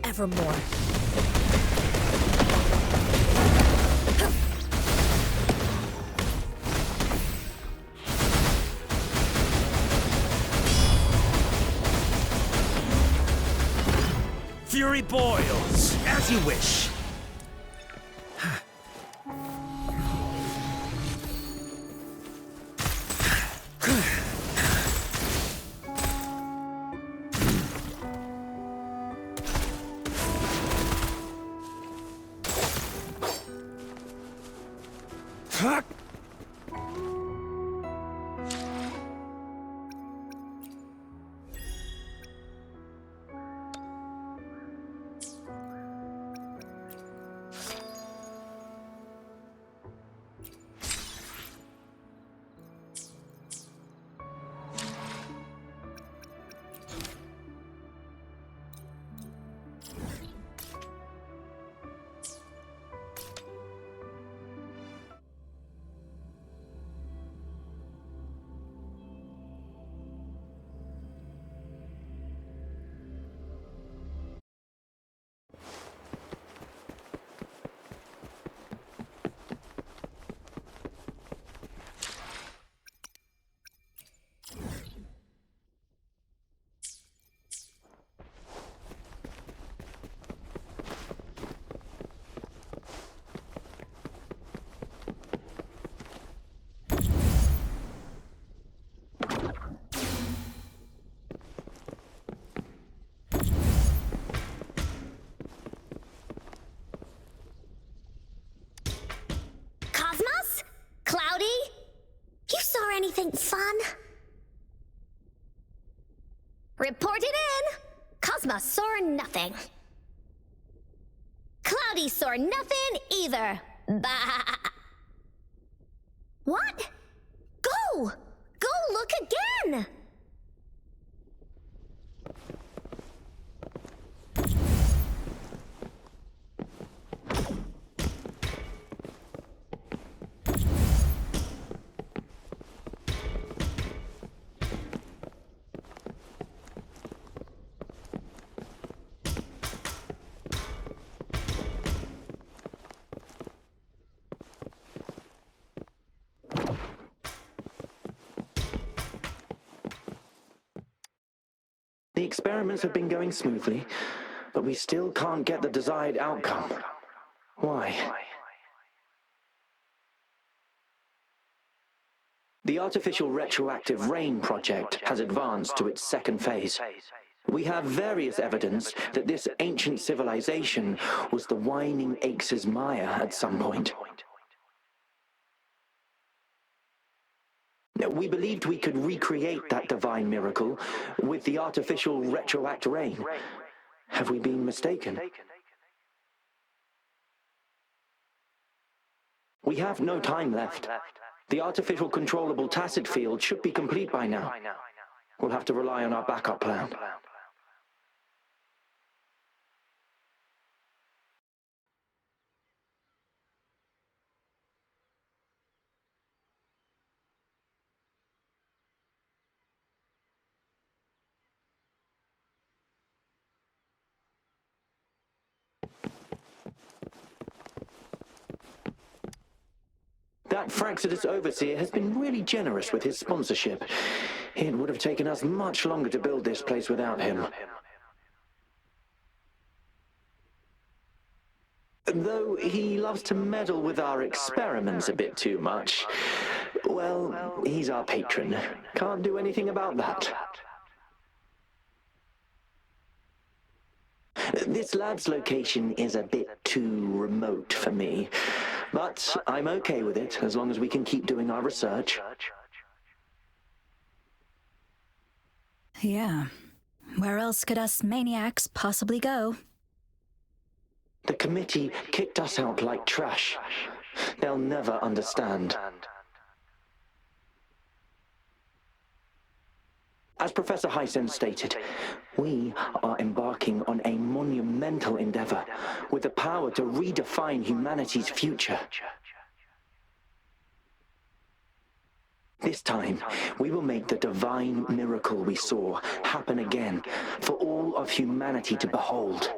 evermore. Fury boils, as you wish. Cosmos? Cloudy? You saw anything fun? Report it in! Cosmos saw nothing. Cloudy saw nothing either. Bah! What? Go! Go look again! The experiments have been going smoothly, but we still can't get the desired outcome. Why? The artificial retroactive rain project has advanced to its second phase. We have various evidence that this ancient civilization was the Whining Aches' Maya at some point. We believed we could recreate that divine miracle with the artificial retroact rain. Have we been mistaken? We have no time left. The artificial controllable tacit field should be complete by now. We'll have to rely on our backup plan. That Fraxidus overseer has been really generous with his sponsorship. It would have taken us much longer to build this place without him. Though he loves to meddle with our experiments a bit too much. Well, he's our patron. Can't do anything about that. This lab's location is a bit too remote for me, but I'm okay with it as long as we can keep doing our research. Yeah. Where else could us maniacs possibly go? The committee kicked us out like trash. They'll never understand. As Professor Hysen stated, we are embarking on a monumental endeavor with the power to redefine humanity's future. This time, we will make the divine miracle we saw happen again for all of humanity to behold.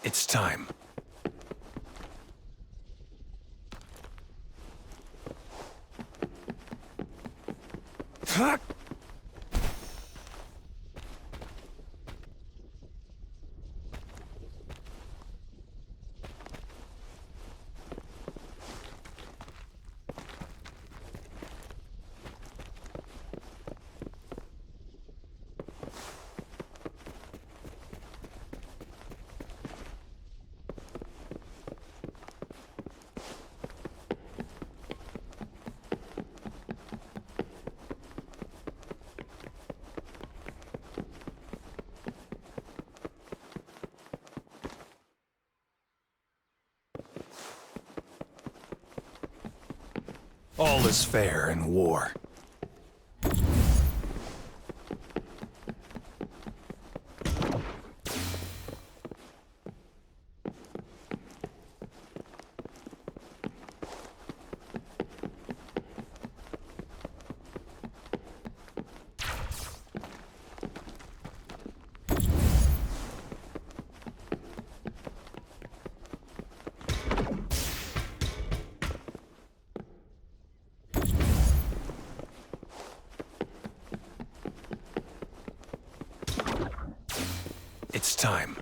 It's time. Fuck! All is fair in war. It's time.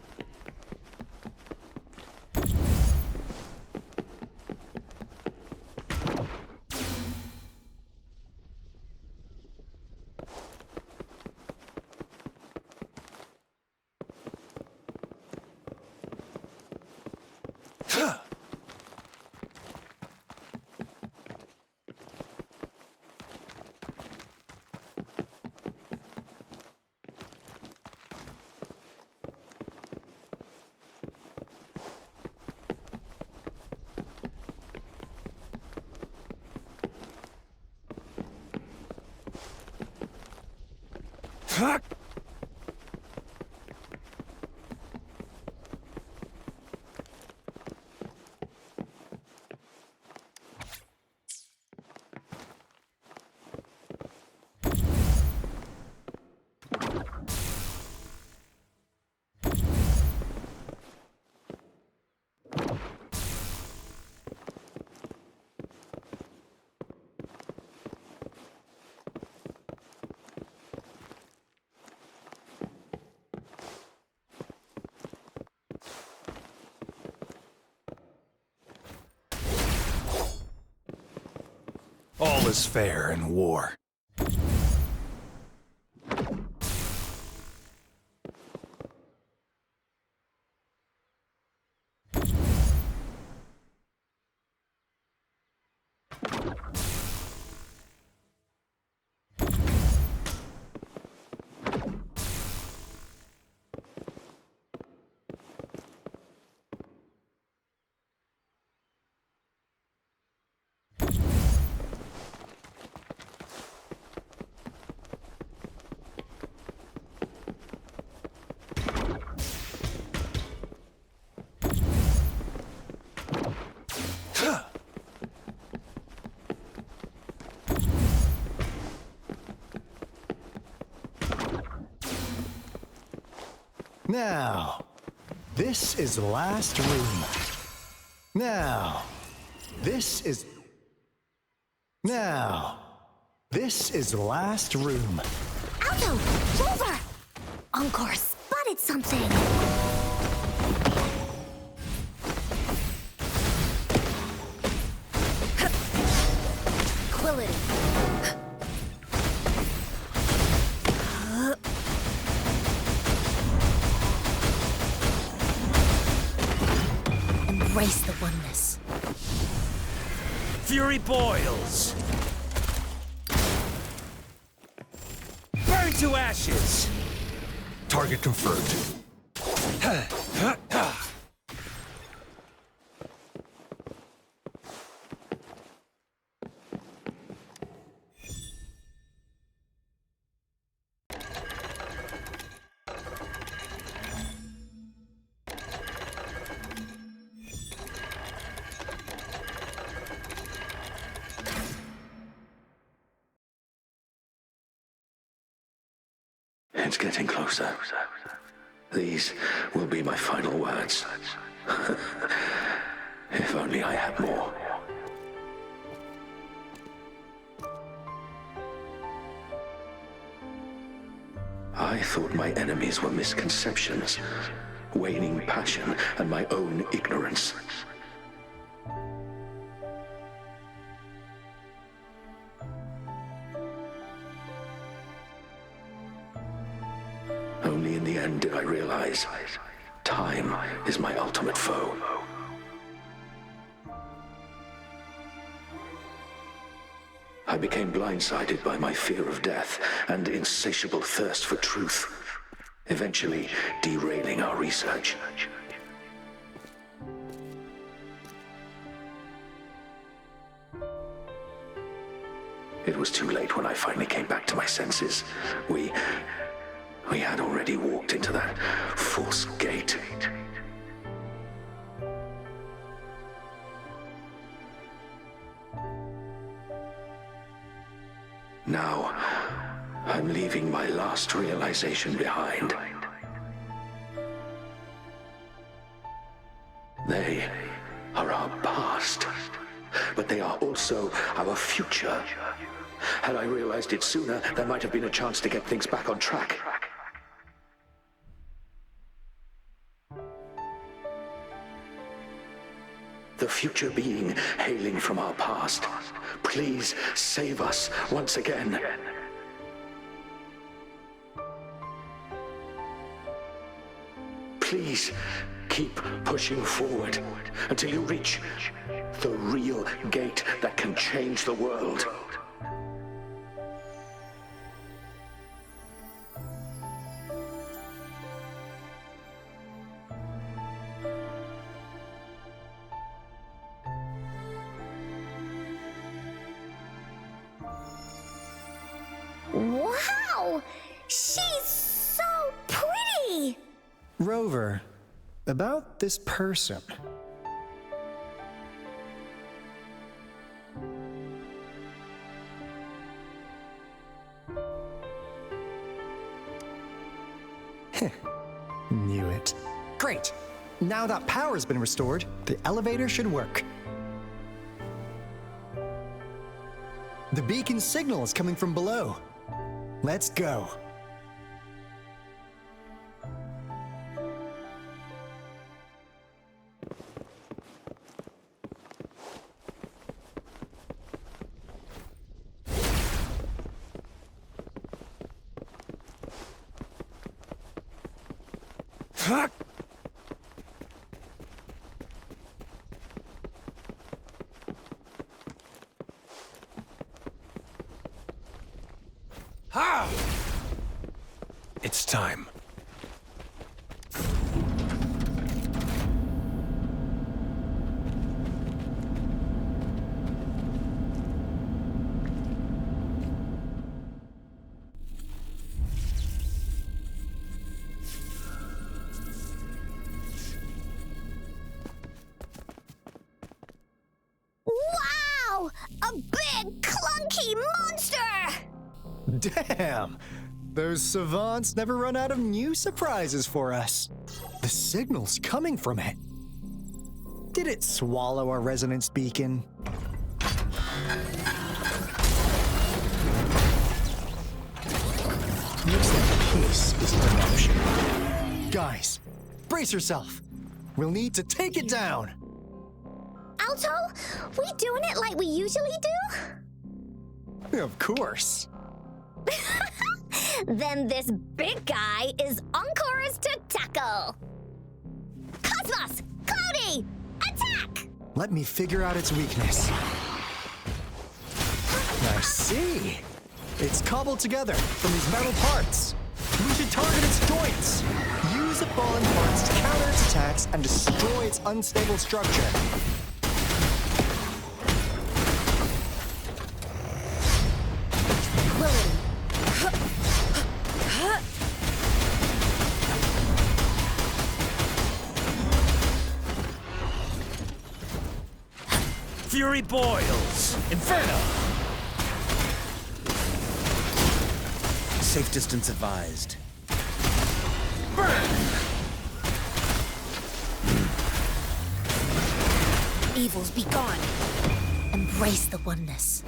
Fuck! All is fair in war. Now, this is the last room. Now, this is the last room. Alto! Rover! Encore spotted something! Quility. Embrace the oneness. Fury boils! Burn to ashes! Target confirmed. It's getting closer. These will be my final words. If only I had more. I thought my enemies were misconceptions, waning passion, and my own ignorance. Only in the end did I realize time is my ultimate foe. I became blindsided by my fear of death and insatiable thirst for truth, eventually derailing our research. It was too late when I finally came back to my senses. We had already walked into that false gate. Now, I'm leaving my last realization behind. They are our past, but they are also our future. Had I realized it sooner, there might have been a chance to get things back on track. The future being hailing from our past, please save us once again. Please keep pushing forward until you reach the real gate that can change the world. Wow! She's so pretty! Rover, about this person. Knew it. Great! Now that power's been restored, the elevator should work. The beacon signal is coming from below. Let's go. It's time. Wow! A big, clunky monster! Damn! Those savants never run out of new surprises for us. The signal's coming from it. Did it swallow our resonance beacon? Looks like peace is an option. Guys, brace yourself. We'll need to take it down. Alto, we doing it like we usually do? Of course. Then this big guy is on course to tackle. Cosmos! Cloudy! Attack! Let me figure out its weakness. I see. It's cobbled together from these metal parts. We should target its joints. Use the fallen parts to counter its attacks and destroy its unstable structure. Fury boils! Inferno! Safe distance advised. Evils be gone. Embrace the oneness.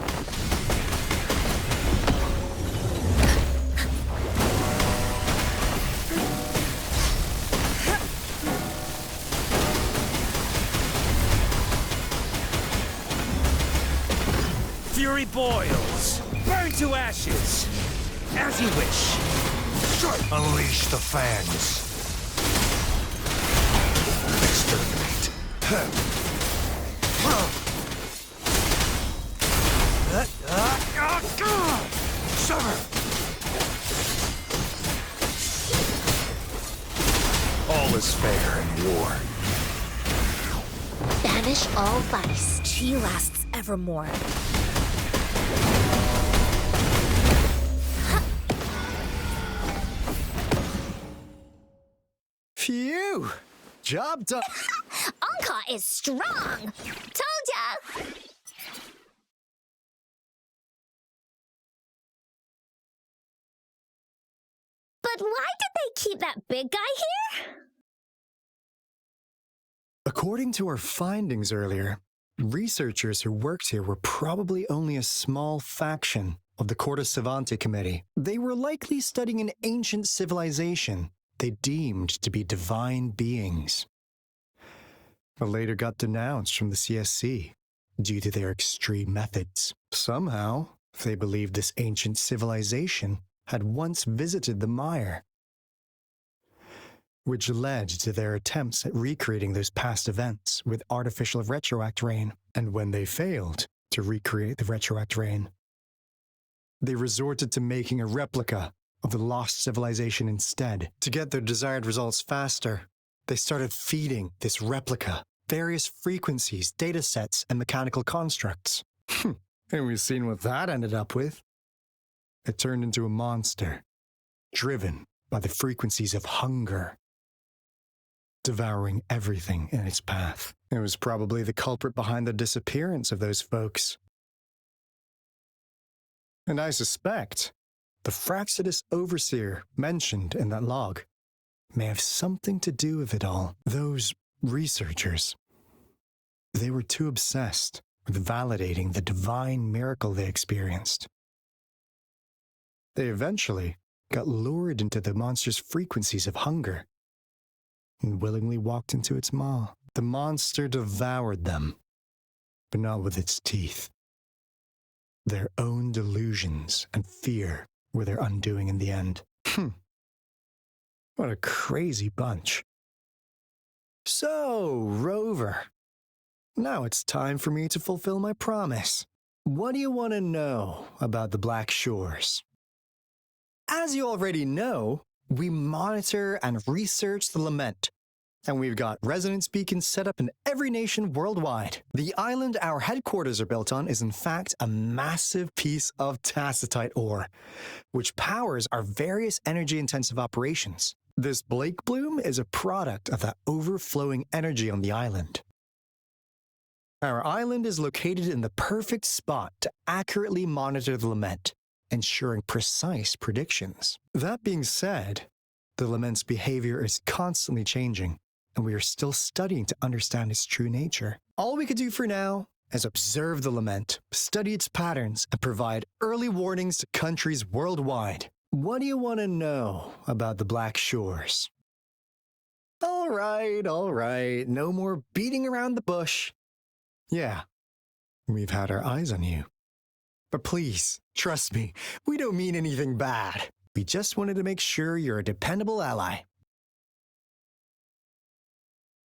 Fury boils! Burn to ashes! As you wish! Unleash the fangs! Exterminate! Sever! All is fair in war. Banish all vice. Chi lasts evermore. Phew! Job done. Anka is strong! Told ya! But why did they keep that big guy here? According to our findings earlier, researchers who worked here were probably only a small faction of the Corte Savante Committee. They were likely studying an ancient civilization they deemed to be divine beings, but later got denounced from the CSC due to their extreme methods. Somehow, they believed this ancient civilization had once visited the mire, which led to their attempts at recreating those past events with artificial retroact rain. And when they failed to recreate the retroact rain, they resorted to making a replica of the lost civilization instead. To get their desired results faster, they started feeding this replica various frequencies, data sets, and mechanical constructs. And we've seen what that ended up with. It turned into a monster, driven by the frequencies of hunger, devouring everything in its path. It was probably the culprit behind the disappearance of those folks. And I suspect the Fraxidus Overseer mentioned in that log may have something to do with it all. Those researchers, they were too obsessed with validating the divine miracle they experienced. They eventually got lured into the monster's frequencies of hunger and willingly walked into its maw. The monster devoured them, but not with its teeth. Their own delusions and fear were their undoing in the end. What a crazy bunch. So, Rover, now it's time for me to fulfill my promise. What do you want to know about the Black Shores? As you already know, we monitor and research the Lament, and we've got resonance beacons set up in every nation worldwide. The island our headquarters are built on is in fact a massive piece of tacitite ore, which powers our various energy-intensive operations. This Blake Bloom is a product of that overflowing energy on the island. Our island is located in the perfect spot to accurately monitor the Lament, ensuring precise predictions. That being said, the Lament's behavior is constantly changing, and we are still studying to understand its true nature. All we could do for now is observe the Lament, study its patterns, and provide early warnings to countries worldwide. What do you want to know about the Black Shores? All right, no more beating around the bush. Yeah, we've had our eyes on you. But please, trust me, we don't mean anything bad. We just wanted to make sure you're a dependable ally.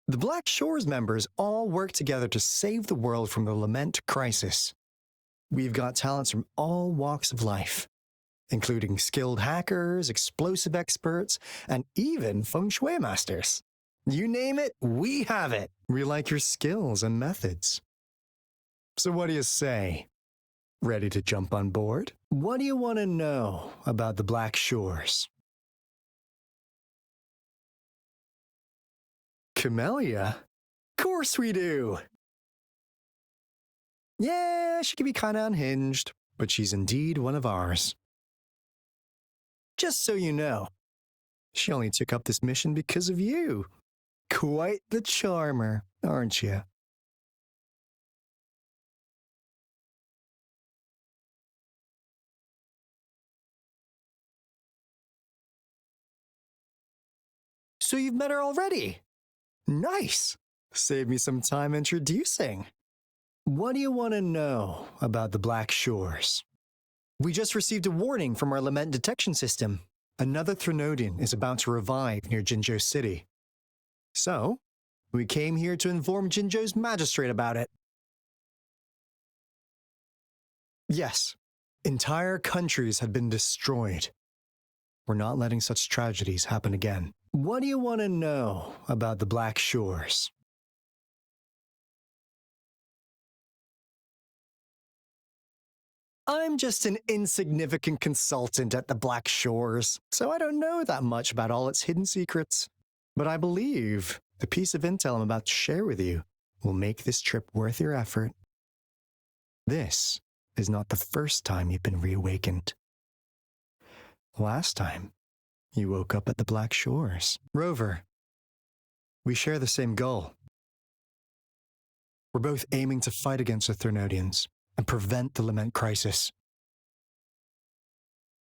The Black Shores members all work together to save the world from the Lament crisis. We've got talents from all walks of life, including skilled hackers, explosive experts, and even feng shui masters. You name it, we have it. We like your skills and methods. So what do you say? Ready to jump on board? What do you want to know about the Black Shores? Camellia? Of course we do! Yeah, she can be kinda unhinged, but she's indeed one of ours. Just so you know, She only took up this mission because of you. Quite the charmer, aren't you? So you've met her already? Nice. Save me some time introducing. What do you want to know about the Black Shores? We just received a warning from our lament detection system. Another Threnodian is about to revive near Jinzhou City. So, we came here to inform Jinzhou's magistrate about it. Yes, entire countries have been destroyed. We're not letting such tragedies happen again. What do you want to know about the Black Shores? I'm just an insignificant consultant at the Black Shores, so I don't know that much about all its hidden secrets. But I believe the piece of intel I'm about to share with you will make this trip worth your effort. This is not the first time you've been reawakened. Last time, you woke up at the Black Shores. Rover, we share the same goal. We're both aiming to fight against the Threnodians and prevent the Lament crisis.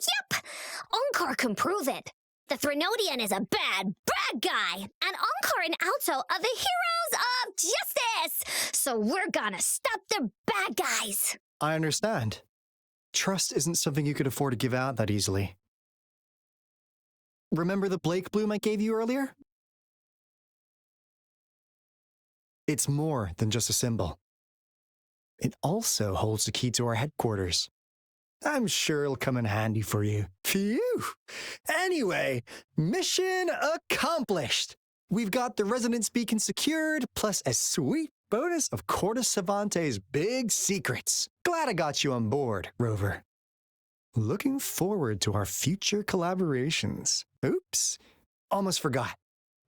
Yep! Encore can prove it. The Threnodian is a bad guy, and Encore and Alto are the heroes of justice! So we're gonna stop the bad guys! I understand. Trust isn't something you could afford to give out that easily. Remember the Blake bloom I gave you earlier? It's more than just a symbol. It also holds the key to our headquarters. I'm sure it'll come in handy for you. Phew! Anyway, mission accomplished! We've got the resonance beacon secured, plus a sweet bonus of Corda Savante's big secrets. Glad I got you on board, Rover. Looking forward to our future collaborations. Oops, almost forgot.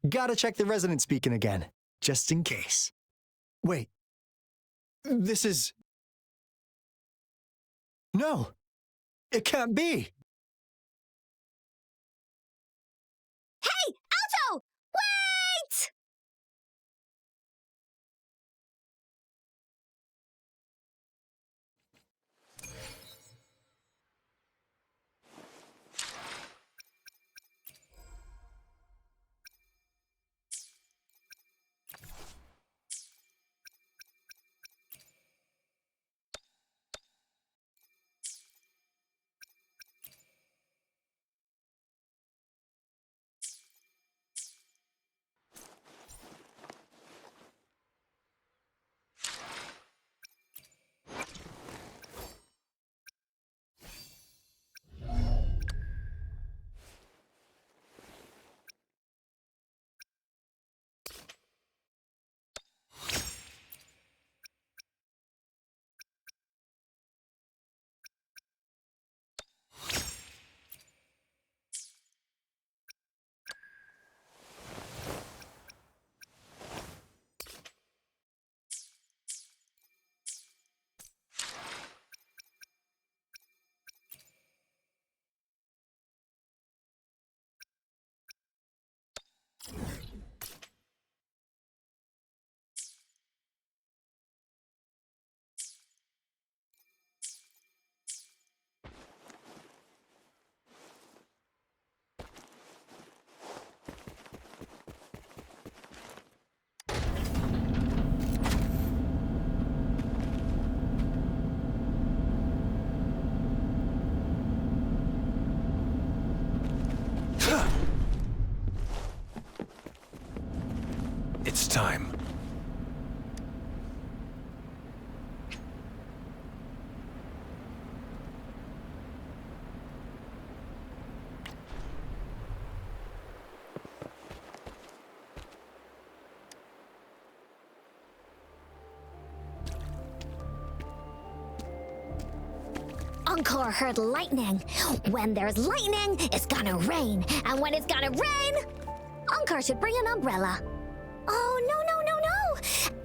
Gotta check the resonance beacon again, just in case. Wait, this is... No, it can't be. Hey, Alto! Wait! It's time. Encore heard lightning. When there's lightning, it's gonna rain. And when it's gonna rain, Encore should bring an umbrella. Oh, no.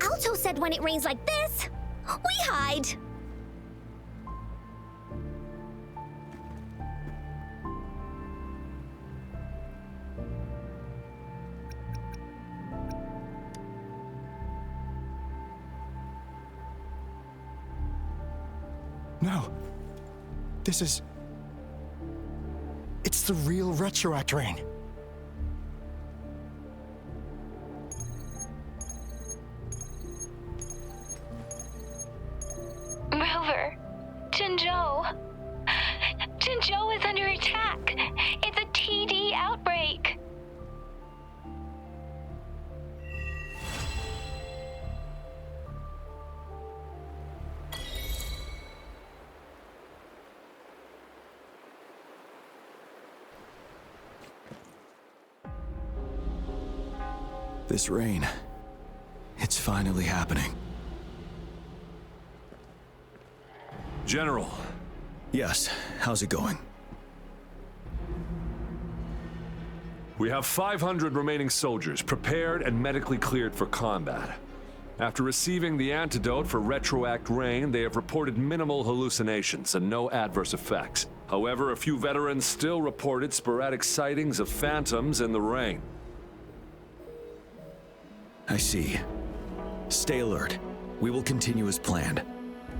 Alto said when it rains like this, we hide. No. This is... It's the real Retroact Rain. Rover, Jinzhou. Jinzhou is under attack. It's a TD outbreak. This rain, it's finally happening. General. Yes, how's it going? We have 500 remaining soldiers prepared and medically cleared for combat. After receiving the antidote for Retroact Rain, they have reported minimal hallucinations and no adverse effects. However, a few veterans still reported sporadic sightings of phantoms in the rain. I see. Stay alert. We will continue as planned.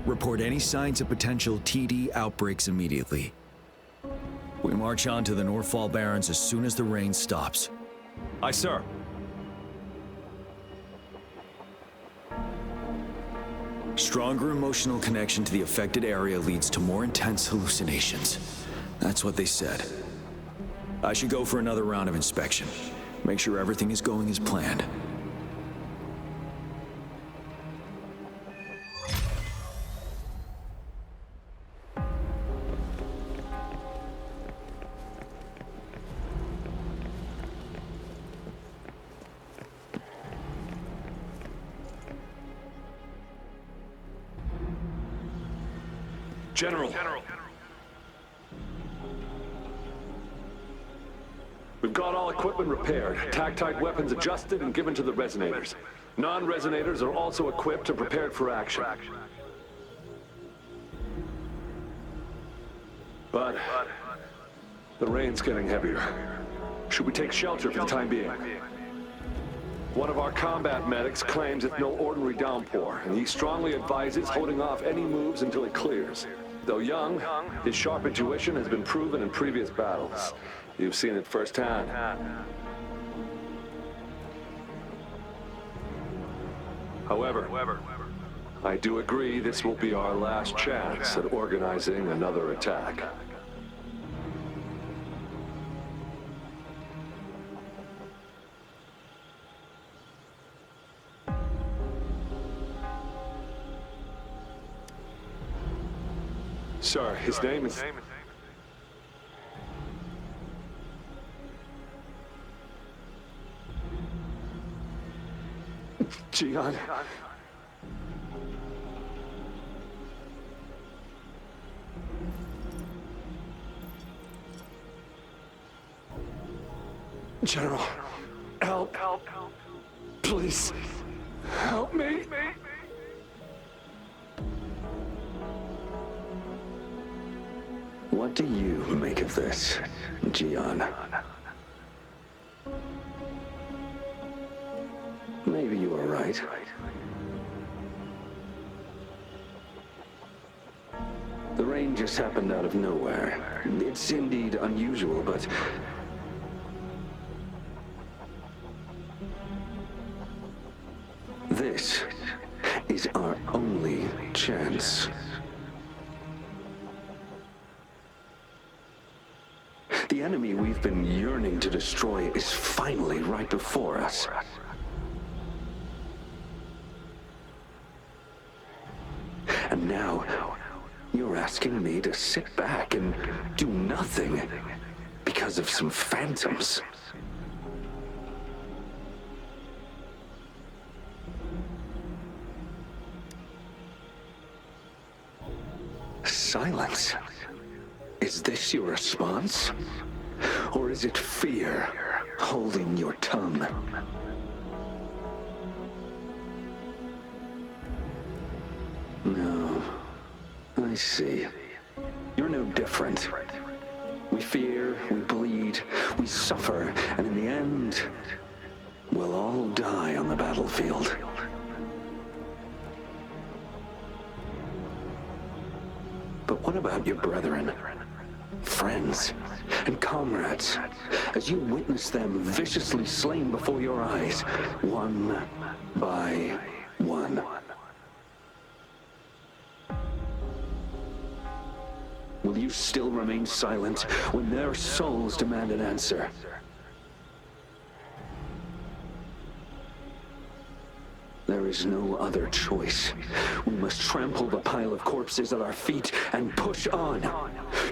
Report any signs of potential TD outbreaks immediately. We march on to the Northfall Barrens as soon as the rain stops. Aye, sir. Stronger emotional connection to the affected area leads to more intense hallucinations. That's what they said. I should go for another round of inspection. Make sure everything is going as planned. General. We've got all equipment repaired, tac-type weapons adjusted and given to the resonators. Non-resonators are also equipped and prepared for action. But the rain's getting heavier. Should we take shelter for the time being? One of our combat medics claims it's no ordinary downpour, and he strongly advises holding off any moves until it clears. Though young, his sharp intuition has been proven in previous battles. You've seen it firsthand. However, I do agree this will be our last chance at organizing another attack. Sir, his name is... Jian. General, help. Please, help me. What do you make of this, Jian? Maybe you are right. The rain just happened out of nowhere. It's indeed unusual, but... this is our only chance. The enemy we've been yearning to destroy is finally right before us. And now, you're asking me to sit back and do nothing because of some phantoms. Silence. Is this your response? Or is it fear holding your tongue? No. I see. You're no different. We fear, we bleed, we suffer, and in the end, we'll all die on the battlefield. But what about your brethren, friends, and comrades, as you witness them viciously slain before your eyes, one by one? Will you still remain silent when their souls demand an answer? There is no other choice. We must trample the pile of corpses at our feet and push on.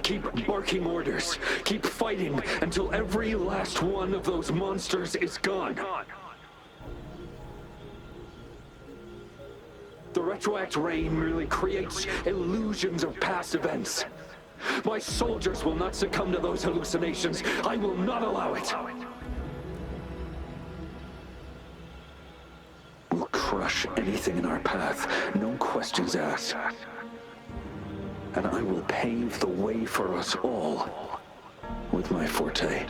Keep barking orders. Keep fighting until every last one of those monsters is gone. The retroact rain merely creates illusions of past events. My soldiers will not succumb to those hallucinations. I will not allow it. We'll crush anything in our path, no questions asked. And I will pave the way for us all with my forte.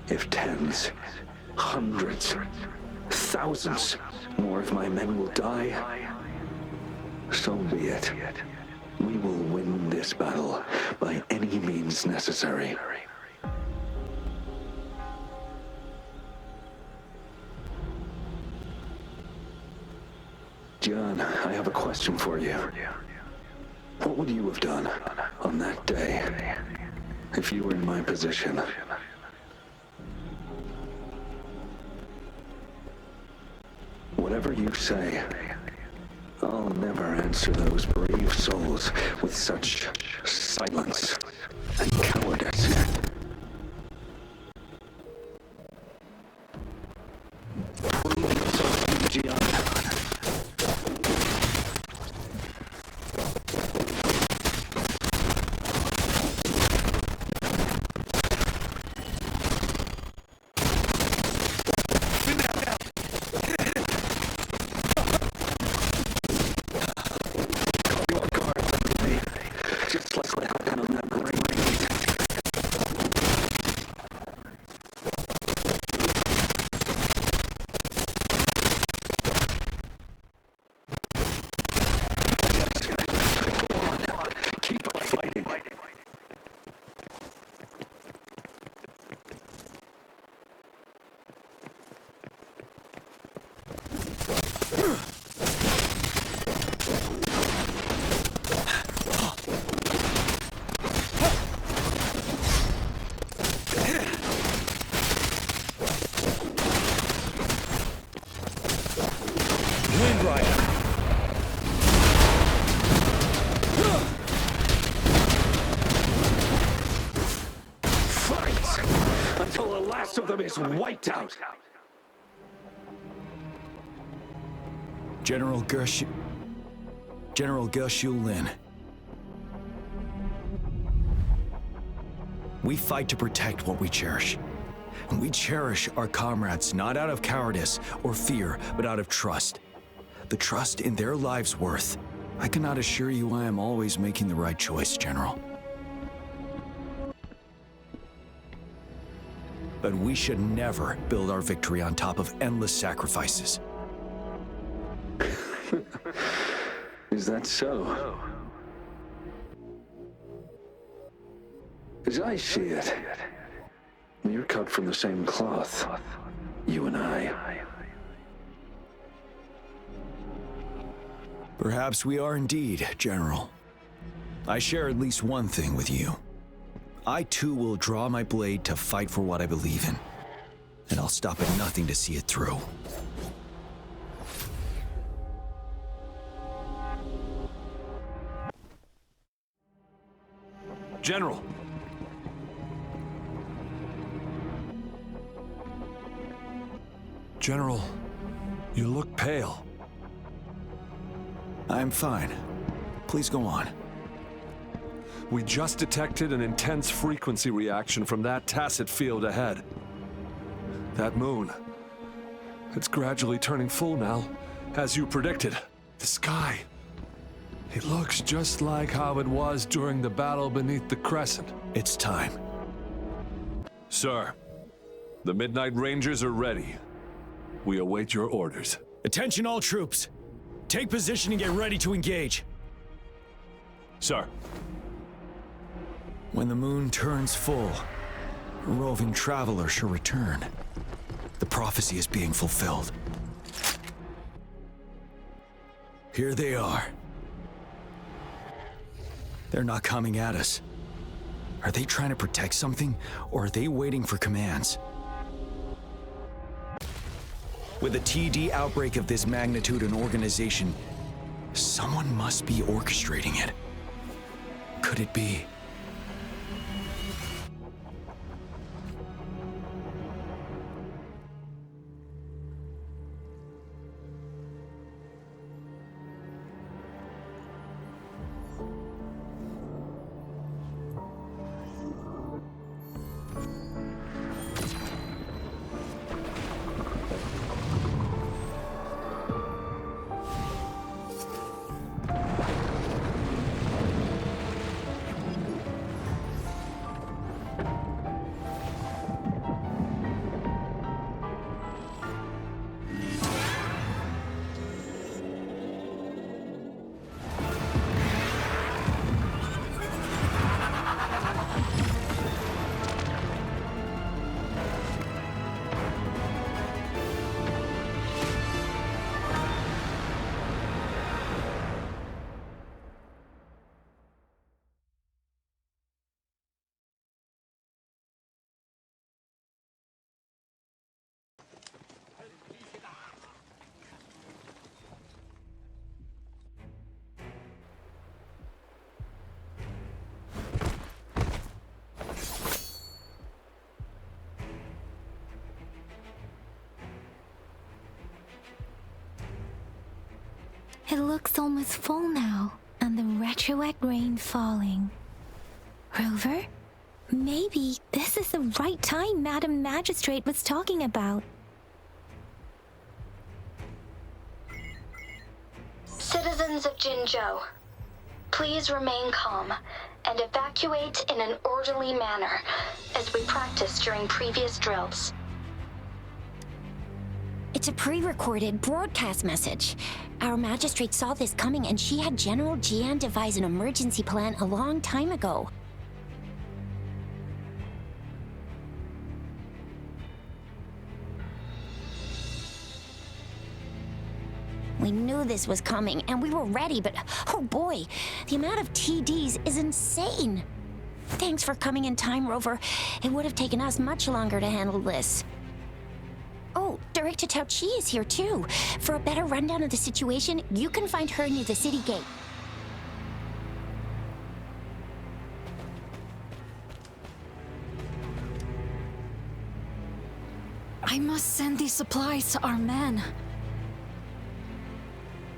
If tens, hundreds, thousands more of my men will die, so be it. We will win this battle by any means necessary. John, I have a question for you. What would you have done on that day if you were in my position? Whatever you say, I'll never answer those brave souls with such silence and cowardice. Prove yourself, Gian. Is wiped out. General Gershu Lin. We fight to protect what we cherish. And we cherish our comrades not out of cowardice or fear, but out of trust. The trust in their lives' worth. I cannot assure you I am always making the right choice, General. But we should never build our victory on top of endless sacrifices. Is that so? As I see it, you're cut from the same cloth, you and I. Perhaps we are indeed, General. I share at least one thing with you. I too will draw my blade to fight for what I believe in. And I'll stop at nothing to see it through. General! General, you look pale. I'm fine. Please go on. We just detected an intense frequency reaction from that tacit field ahead. That moon. It's gradually turning full now, as you predicted. The sky. It looks just like how it was during the battle beneath the crescent. It's time. Sir, the Midnight Rangers are ready. We await your orders. Attention all troops. Take position and get ready to engage. Sir. When the moon turns full, a roving traveler shall return. The prophecy is being fulfilled. Here they are. They're not coming at us. Are they trying to protect something, or are they waiting for commands? With a TD outbreak of this magnitude and organization, someone must be orchestrating it. Could it be? It looks almost full now, and the retroact rain falling. Rover? Maybe this is the right time Madam Magistrate was talking about. Citizens of Jinzhou, please remain calm and evacuate in an orderly manner, as we practiced during previous drills. It's a pre-recorded broadcast message. Our magistrate saw this coming and she had General Jian devise an emergency plan a long time ago. We knew this was coming and we were ready, but oh boy, the amount of TDs is insane. Thanks for coming in time, Rover. It would have taken us much longer to handle this. Oh, Director Tao Chi is here too. For a better rundown of the situation, you can find her near the city gate. I must send these supplies to our men.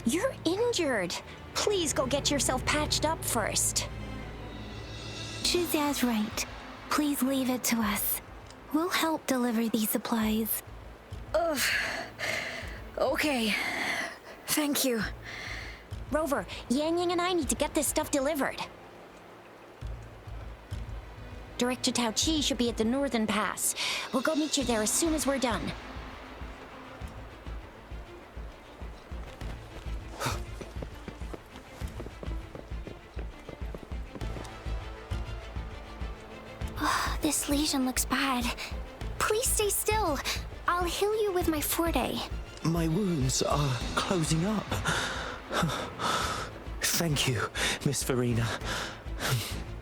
You're injured. Please go get yourself patched up first. Zhuzia's right. Please leave it to us. We'll help deliver these supplies. Ugh. Okay. Thank you. Rover, Yang Yang and I need to get this stuff delivered. Director Tao Chi should be at the Northern Pass. We'll go meet you there as soon as we're done. This lesion looks bad. Please stay still. I'll heal you with my Forte. My wounds are closing up. Thank you, Miss Farina.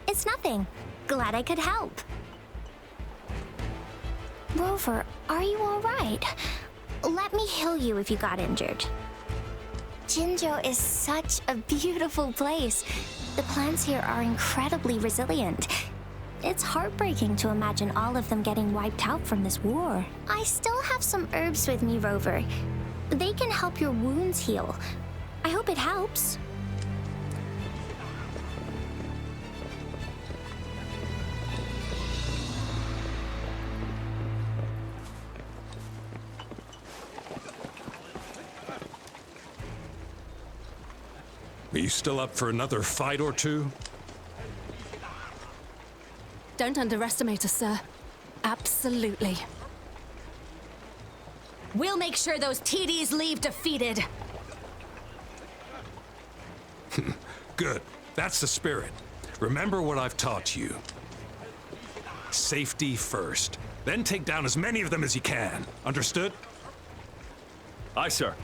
It's nothing. Glad I could help. Rover, are you all right? Let me heal you if you got injured. Jinzhou is such a beautiful place. The plants here are incredibly resilient. It's heartbreaking to imagine all of them getting wiped out from this war. I still have some herbs with me, Rover. They can help your wounds heal. I hope it helps. Are you still up for another fight or two? Don't underestimate us, sir. Absolutely. We'll make sure those TDs leave defeated. Good. That's the spirit. Remember what I've taught you. Safety first. Then take down as many of them as you can. Understood? Aye, sir.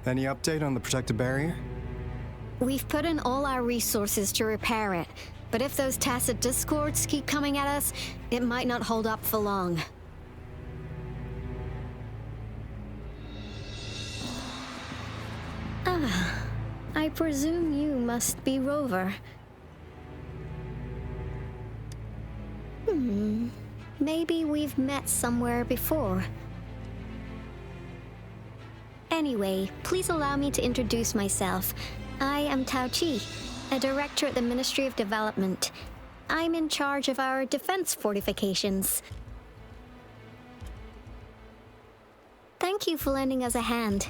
Any update on the protective barrier? We've put in all our resources to repair it, but if those tacit discords keep coming at us, it might not hold up for long. I presume you must be Rover. Maybe we've met somewhere before. Anyway, please allow me to introduce myself. I am Tao Chi, a director at the Ministry of Development. I'm in charge of our defense fortifications. Thank you for lending us a hand.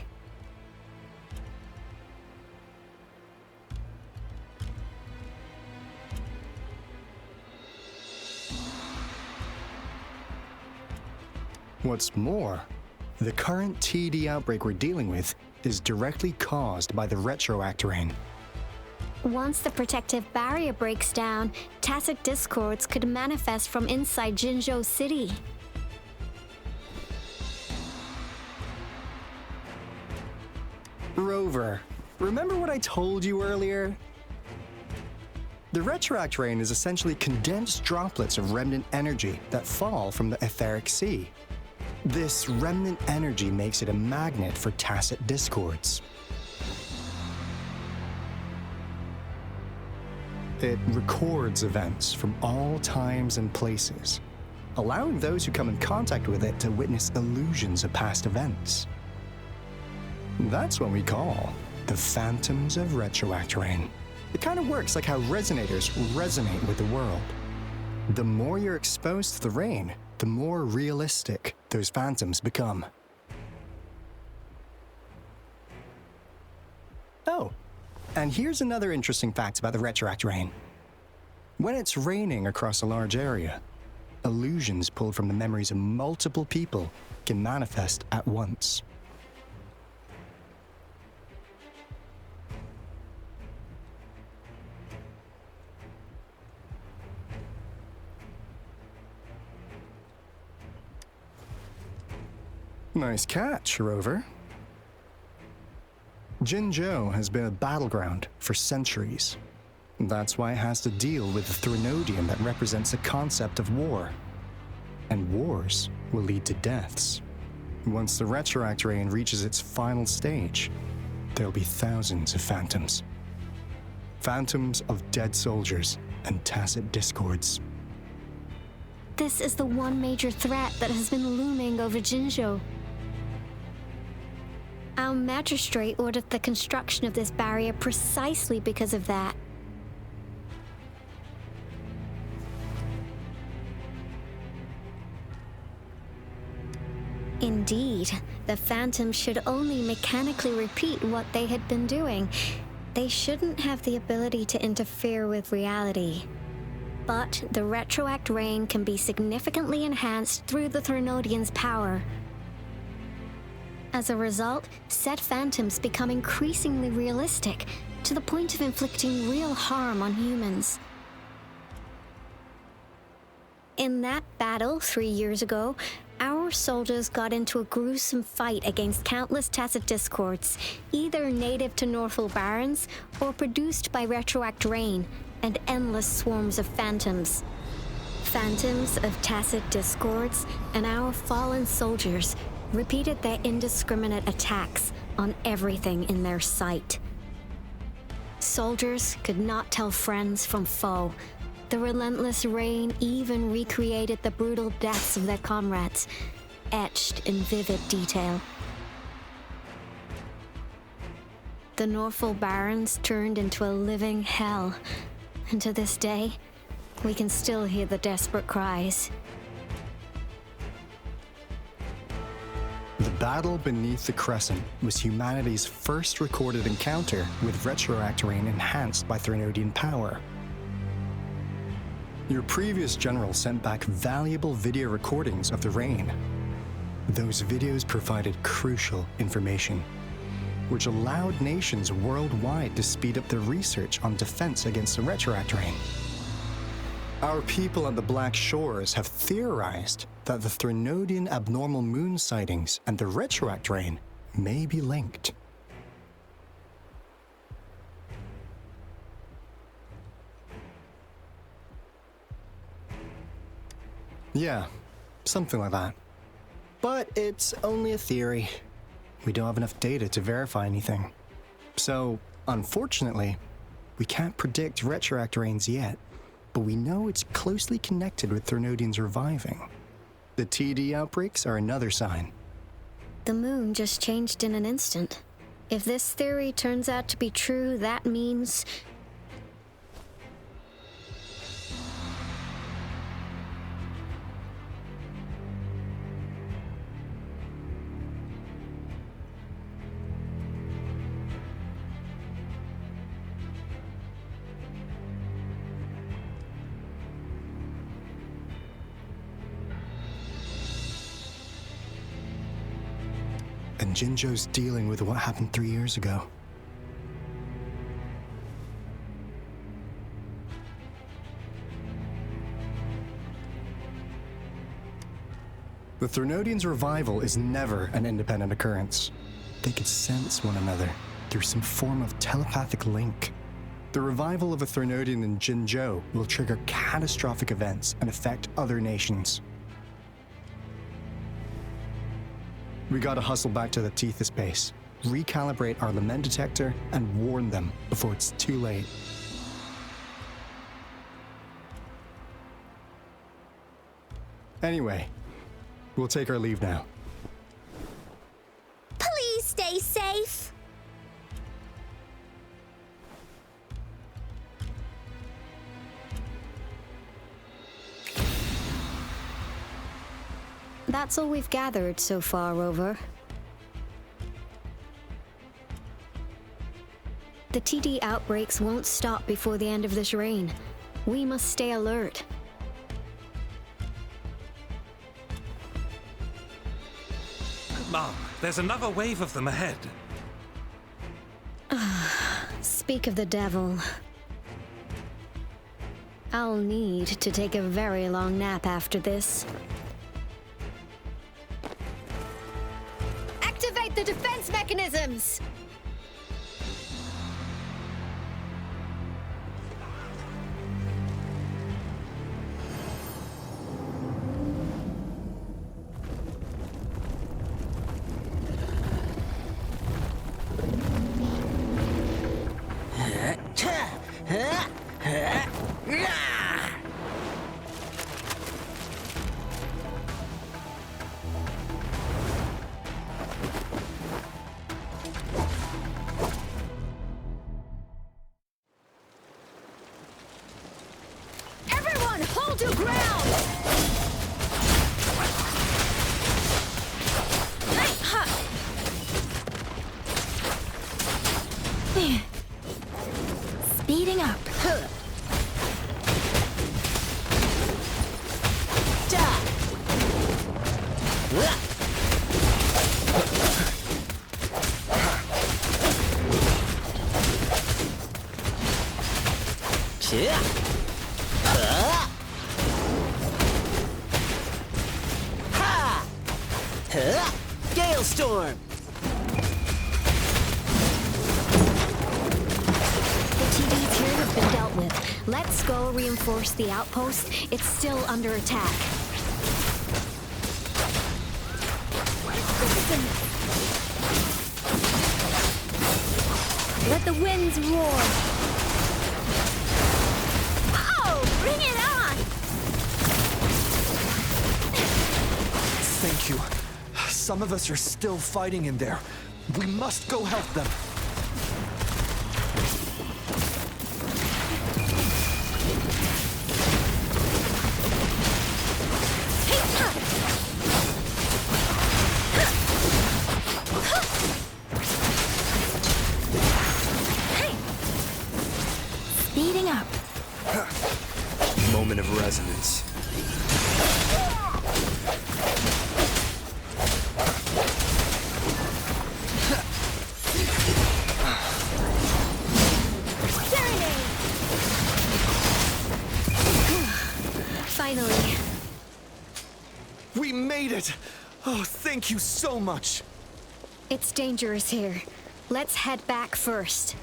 What's more, the current TD outbreak we're dealing with is directly caused by the retroactorane. Once the protective barrier breaks down, tacit discords could manifest from inside Jinzhou City. Rover, remember what I told you earlier? The retroactorane is essentially condensed droplets of remnant energy that fall from the etheric sea. This remnant energy makes it a magnet for tacit discords. It records events from all times and places, allowing those who come in contact with it to witness illusions of past events. That's what we call the phantoms of retroactorane. It kind of works like how resonators resonate with the world. The more you're exposed to the rain, the more realistic those phantoms become. Oh, and here's another interesting fact about the retroactorane. When it's raining across a large area, illusions pulled from the memories of multiple people can manifest at once. Nice catch, Rover. Jinzhou has been a battleground for centuries. That's why it has to deal with the Threnodium that represents the concept of war. And wars will lead to deaths. Once the retroactorane reaches its final stage, there'll be thousands of phantoms. Phantoms of dead soldiers and tacit discords. This is the one major threat that has been looming over Jinzhou. Our magistrate ordered the construction of this barrier precisely because of that. Indeed, the phantoms should only mechanically repeat what they had been doing. They shouldn't have the ability to interfere with reality. But the retroactorane can be significantly enhanced through the Threnodian's power. As a result, said phantoms become increasingly realistic, to the point of inflicting real harm on humans. In that battle 3 years ago, our soldiers got into a gruesome fight against countless tacit discords, either native to Northwall Barrens or produced by retroactorane, and endless swarms of phantoms. Phantoms of tacit discords and our fallen soldiers repeated their indiscriminate attacks on everything in their sight. Soldiers could not tell friends from foe. The relentless rain even recreated the brutal deaths of their comrades, etched in vivid detail. The Norfolk Barrens turned into a living hell. And to this day, we can still hear the desperate cries. The battle beneath the Crescent was humanity's first recorded encounter with retroact rain enhanced by Threnodian power. Your previous general sent back valuable video recordings of the rain. Those videos provided crucial information, which allowed nations worldwide to speed up their research on defense against the retroact rain. Our people on the Black Shores have theorized that the Threnodian abnormal moon sightings and the retroact rain may be linked. Yeah, something like that. But it's only a theory. We don't have enough data to verify anything. So, unfortunately, we can't predict retroact rains yet, but we know it's closely connected with Threnodians reviving. The TD outbreaks are another sign. The moon just changed in an instant. If this theory turns out to be true, that means... And Jinzhou's dealing with what happened 3 years ago. The Threnodians' revival is never an independent occurrence. They could sense one another through some form of telepathic link. The revival of a Threnodian in Jinzhou will trigger catastrophic events and affect other nations. We gotta hustle back to the Tethys base, recalibrate our lament detector, and warn them before it's too late. Anyway, we'll take our leave now. Please stay safe. That's all we've gathered so far, Rover. The TD outbreaks won't stop before the end of this reign. We must stay alert. Mom, there's another wave of them ahead. Speak of the devil. I'll need to take a very long nap after this. Activate the defense mechanisms! Everyone, hold your ground! Speeding up. Gale storm! The TDs here have been dealt with. Let's go reinforce the outpost. It's still under attack. Let the winds roar. Oh, bring it on! Thank you. Some of us are still fighting in there. We must go help them. made it! Oh, thank you so much! It's dangerous here. Let's head back first.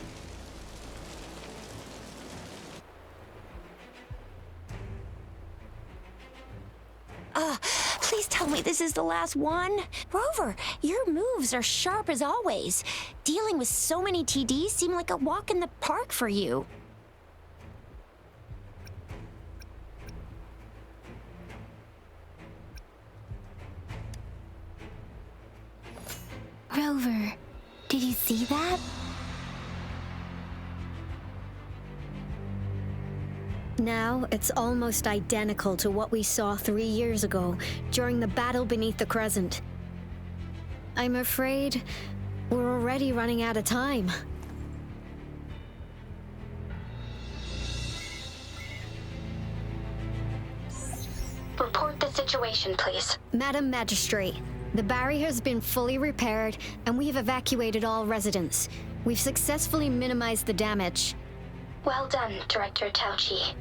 Please tell me this is the last one. Rover, your moves are sharp as always. Dealing with so many TDs seem like a walk in the park for you. Rover, did you see that? Now, it's almost identical to what we saw 3 years ago during the battle beneath the Crescent. I'm afraid we're already running out of time. Report the situation, please. Madam Magistrate, the barrier has been fully repaired and we have evacuated all residents. We've successfully minimized the damage. Well done, Director Tauchi.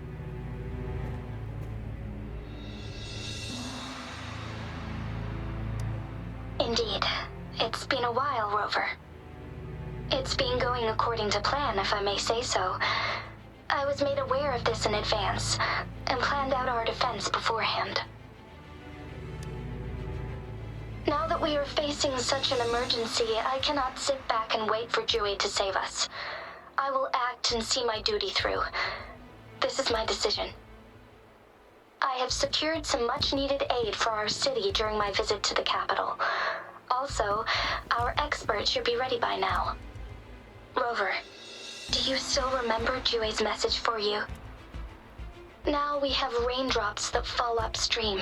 Indeed. It's been a while, Rover. It's been going according to plan, if I may say so. I was made aware of this in advance, and planned out our defense beforehand. Now that we are facing such an emergency, I cannot sit back and wait for Dewey to save us. I will act and see my duty through. This is my decision. I have secured some much-needed aid for our city during my visit to the capital. Also, our expert should be ready by now. Rover, do you still remember Dewey's message for you? Now we have raindrops that fall upstream,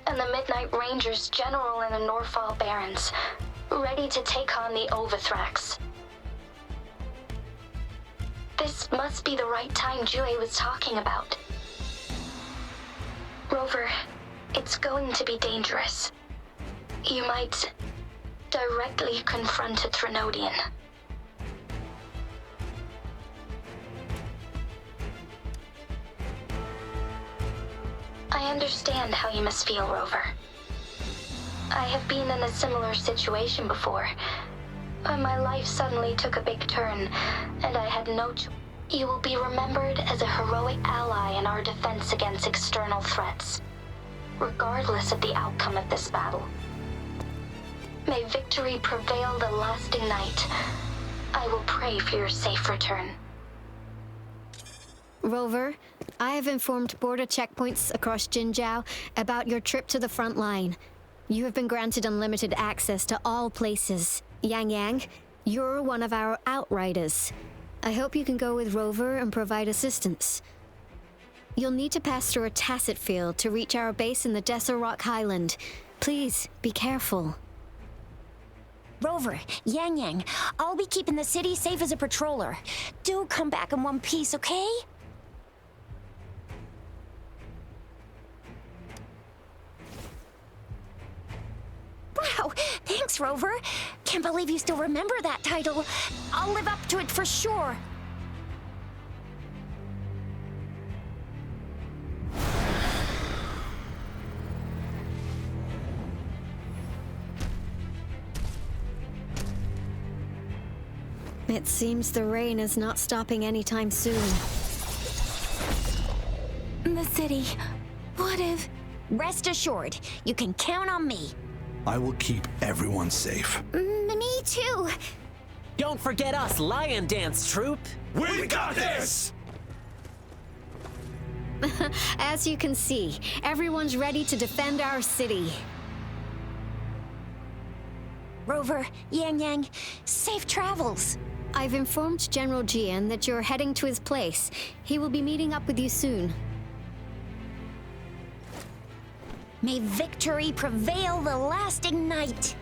and the Midnight Rangers general in the Norfall Barrens, ready to take on the Overthrax. This must be the right time Dewey was talking about. Rover, it's going to be dangerous. You might directly confront a Trinodian. I understand how you must feel, Rover. I have been in a similar situation before, when my life suddenly took a big turn, and I had no choice. You will be remembered as a heroic ally in our defense against external threats, regardless of the outcome of this battle. May victory prevail the lasting night. I will pray for your safe return. Rover, I have informed border checkpoints across Jinzhou about your trip to the front line. You have been granted unlimited access to all places. Yang Yang, you're one of our outriders. I hope you can go with Rover and provide assistance. You'll need to pass through a tacit field to reach our base in the Desert Rock Highland. Please, be careful. Rover, Yang Yang, I'll be keeping the city safe as a patroller. Do come back in one piece, okay? Wow, thanks, Rover. Can't believe you still remember that title. I'll live up to it for sure. It seems the rain is not stopping anytime soon. The city. What if... Rest assured, you can count on me. I will keep everyone safe. Me too. Don't forget us, Lion Dance Troop. We got this! As you can see, everyone's ready to defend our city. Rover, Yang Yang, safe travels. I've informed General Jian that you're heading to his place. He will be meeting up with you soon. May victory prevail the lasting night.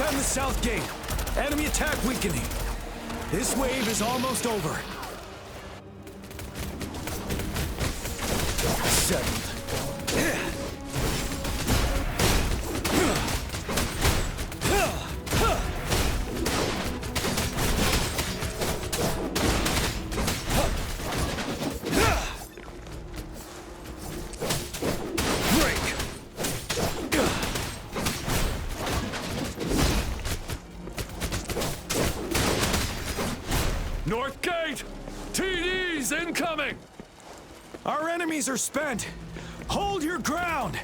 Defend the south gate. Enemy attack weakening. This wave is almost over. Settled. North Gate! TDs incoming! Our enemies are spent. Hold your ground.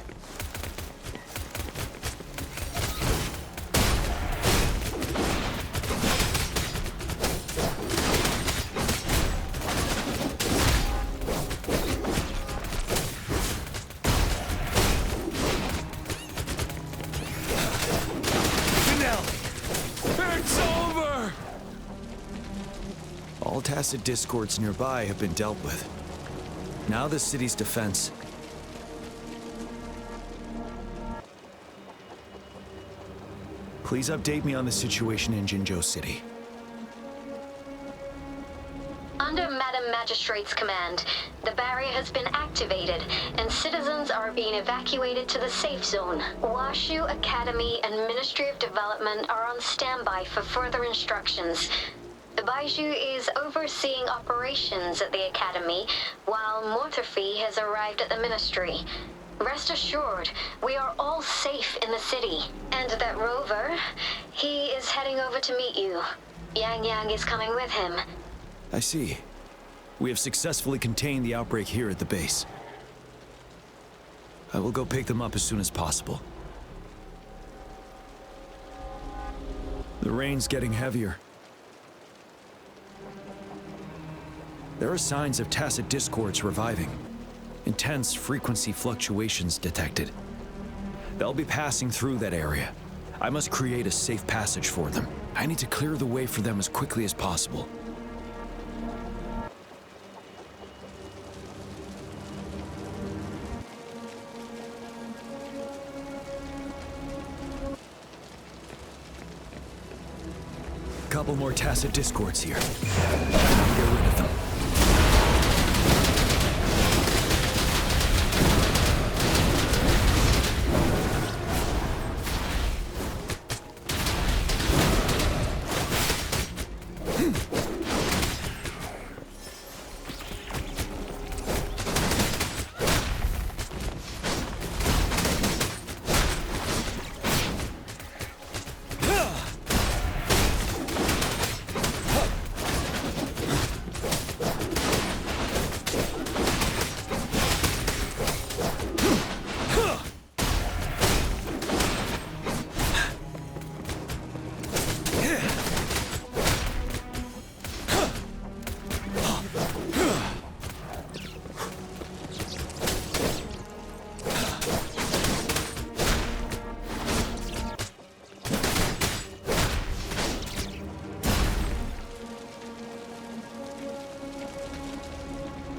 It's over! All tacit discords nearby have been dealt with. Now the city's defense. Please update me on the situation in Jinzhou City. Under Madam Magistrate's command, the barrier has been activated, and citizens are being evacuated to the safe zone. Washu Academy and Ministry of Development are on standby for further instructions. Baiju is overseeing operations at the Academy, while Mortherfee has arrived at the Ministry. Rest assured, we are all safe in the city. And that Rover, he is heading over to meet you. Yang Yang is coming with him. I see. We have successfully contained the outbreak here at the base. I will go pick them up as soon as possible. The rain's getting heavier. There are signs of tacit discords reviving. Intense frequency fluctuations detected. They'll be passing through that area. I must create a safe passage for them. I need to clear the way for them as quickly as possible. Couple more tacit discords here. Get rid of them.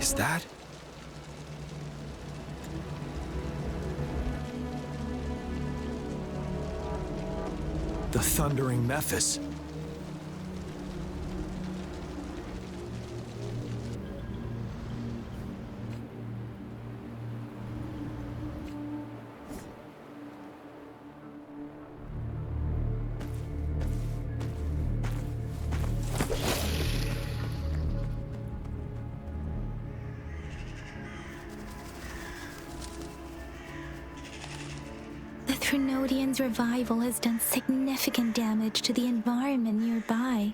Is that? The Thundering Mephis. The Trinodian's revival has done significant damage to the environment nearby.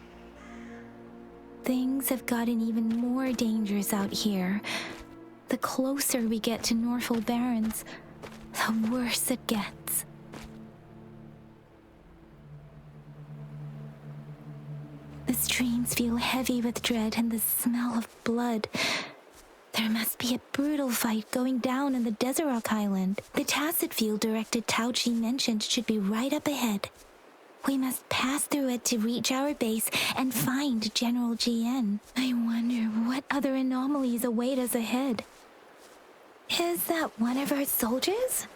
Things have gotten even more dangerous out here. The closer we get to Norfolk Barrens, the worse it gets. The streams feel heavy with dread and the smell of blood. There must be a brutal fight going down in the Desert Island. The tacit field directed Tao Chi mentioned should be right up ahead. We must pass through it to reach our base and find General GN. I wonder what other anomalies await us ahead. Is that one of our soldiers?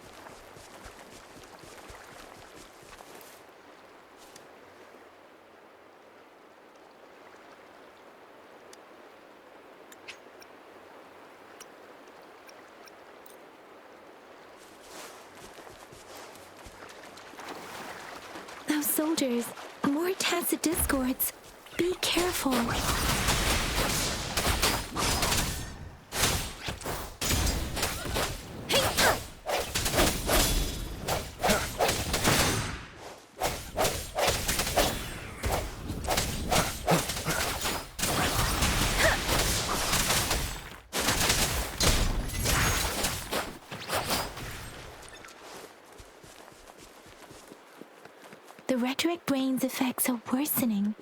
Those soldiers, more tacit discords. Be careful. The rhetoric brain's effects are worsening.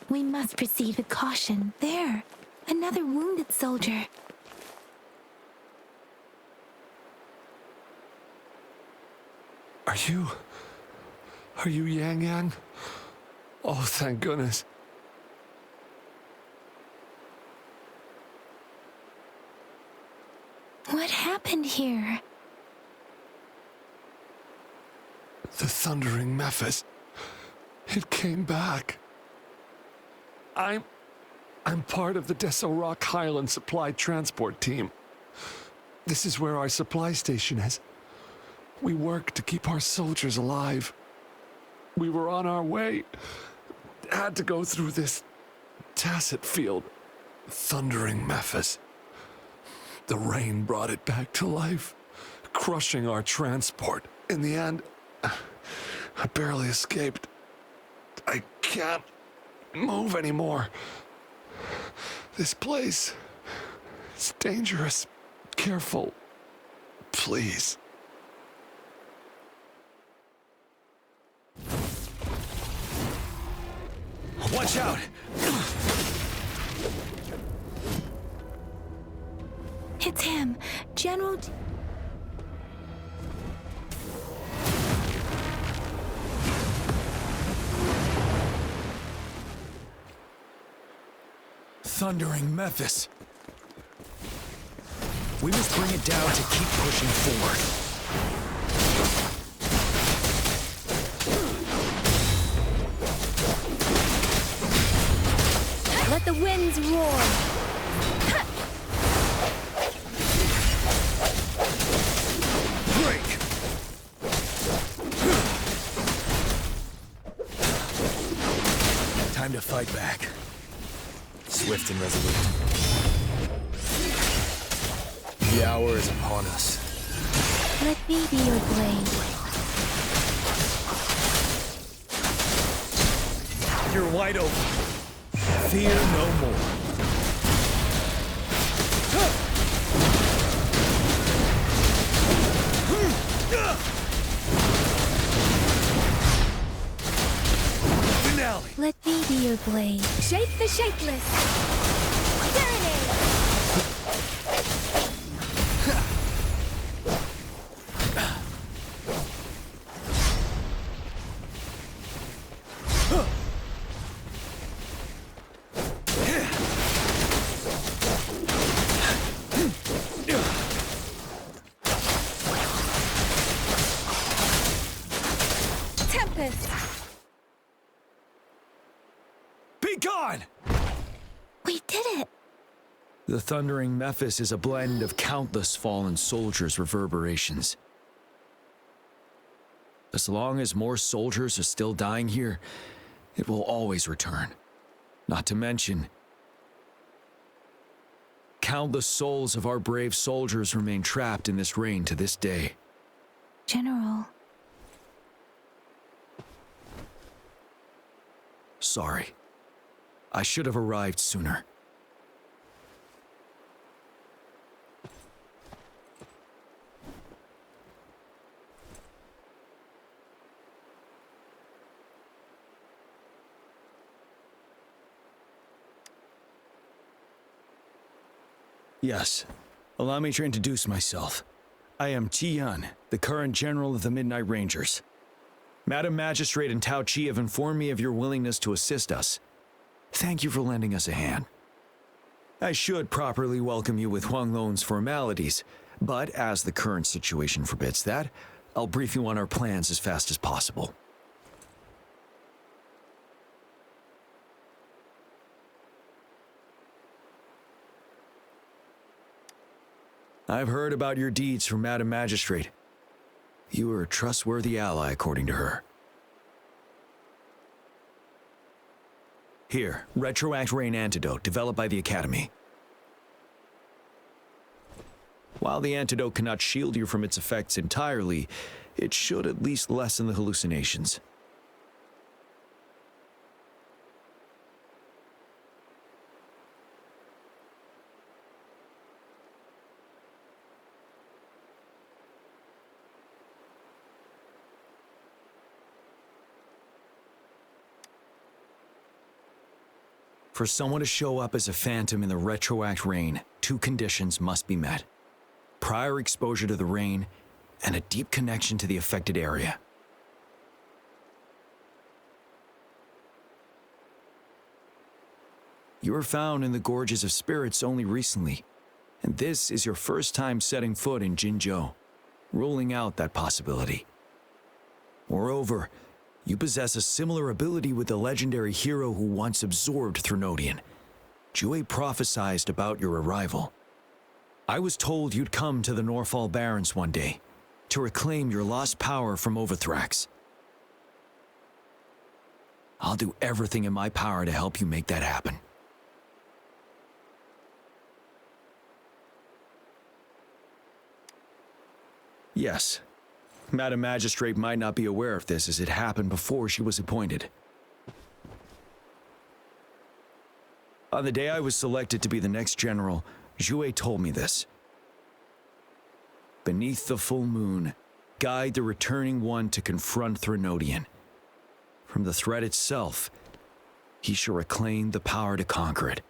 We must proceed with caution. There, another wounded soldier. Are you Yang Yang? Oh, thank goodness. What happened here? The Thundering Mephis. It came back. I'm part of the Deso Rock Highland Supply Transport Team. This is where our supply station is. We work to keep our soldiers alive. We were on our way. Had to go through this tacit field. Thundering Mephis. The rain brought it back to life, crushing our transport. In the end, I barely escaped. I can't move anymore. This place is dangerous. Careful, please. Watch out! It's him, General. Thundering Mephis. We must bring it down to keep pushing forward. Let the winds roar. Break! Time to fight back. Swift and resolute. The hour is upon us. Let me be your blade. You're wide open. Fear no more. Finale. Let me be your blade. Shape the shapeless. Serenade. Tempest. Be gone! We did it! The Thundering Mephis is a blend of countless fallen soldiers' reverberations. As long as more soldiers are still dying here, it will always return. Not to mention, countless souls of our brave soldiers remain trapped in this rain to this day. General. Sorry. I should have arrived sooner. Yes. Allow me to introduce myself. I am Tian, the current General of the Midnight Rangers. Madam Magistrate and Tao Chi have informed me of your willingness to assist us. Thank you for lending us a hand. I should properly welcome you with Huang Lon's formalities, but as the current situation forbids that, I'll brief you on our plans as fast as possible. I've heard about your deeds from Madam Magistrate. You are a trustworthy ally, according to her. Here, Retroact Rain Antidote, developed by the Academy. While the antidote cannot shield you from its effects entirely, it should at least lessen the hallucinations. For someone to show up as a phantom in the Retroact Rain, 2 conditions must be met. Prior exposure to the rain, and a deep connection to the affected area. You were found in the Gorges of Spirits only recently, and this is your first time setting foot in Jinzhou, ruling out that possibility. Moreover, you possess a similar ability with the legendary hero who once absorbed Threnodian. Jue prophesied about your arrival. I was told you'd come to the Norfall Barrens one day, to reclaim your lost power from Overthrax. I'll do everything in my power to help you make that happen. Yes, Madam Magistrate might not be aware of this as it happened before she was appointed. On the day I was selected to be the next general, Jue told me this. Beneath the full moon, guide the returning one to confront Threnodian. From the threat itself, he shall reclaim the power to conquer it.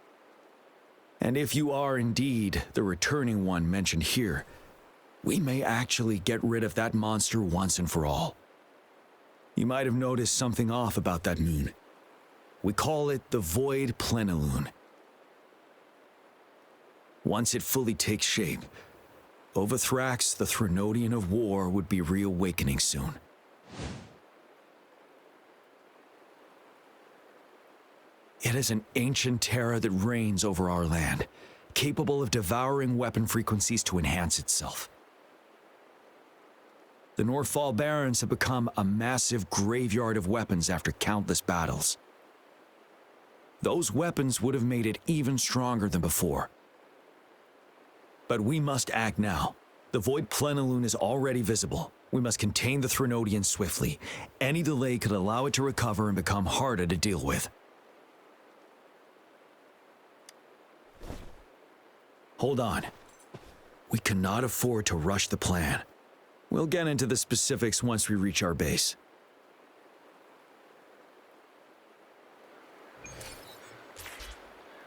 And if you are indeed the returning one mentioned here, we may actually get rid of that monster once and for all. You might have noticed something off about that moon. We call it the Void Plenilune. Once it fully takes shape, Overthrax, the Threnodian of War, would be reawakening soon. It is an ancient terror that reigns over our land, capable of devouring weapon frequencies to enhance itself. The Norfall Barrens have become a massive graveyard of weapons after countless battles. Those weapons would have made it even stronger than before. But we must act now. The Void Plenilune is already visible. We must contain the Threnodian swiftly. Any delay could allow it to recover and become harder to deal with. Hold on. We cannot afford to rush the plan. We'll get into the specifics once we reach our base.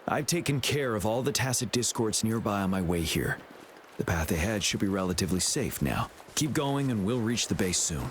I've taken care of all the tacit discords nearby on my way here. The path ahead should be relatively safe now. Keep going and we'll reach the base soon.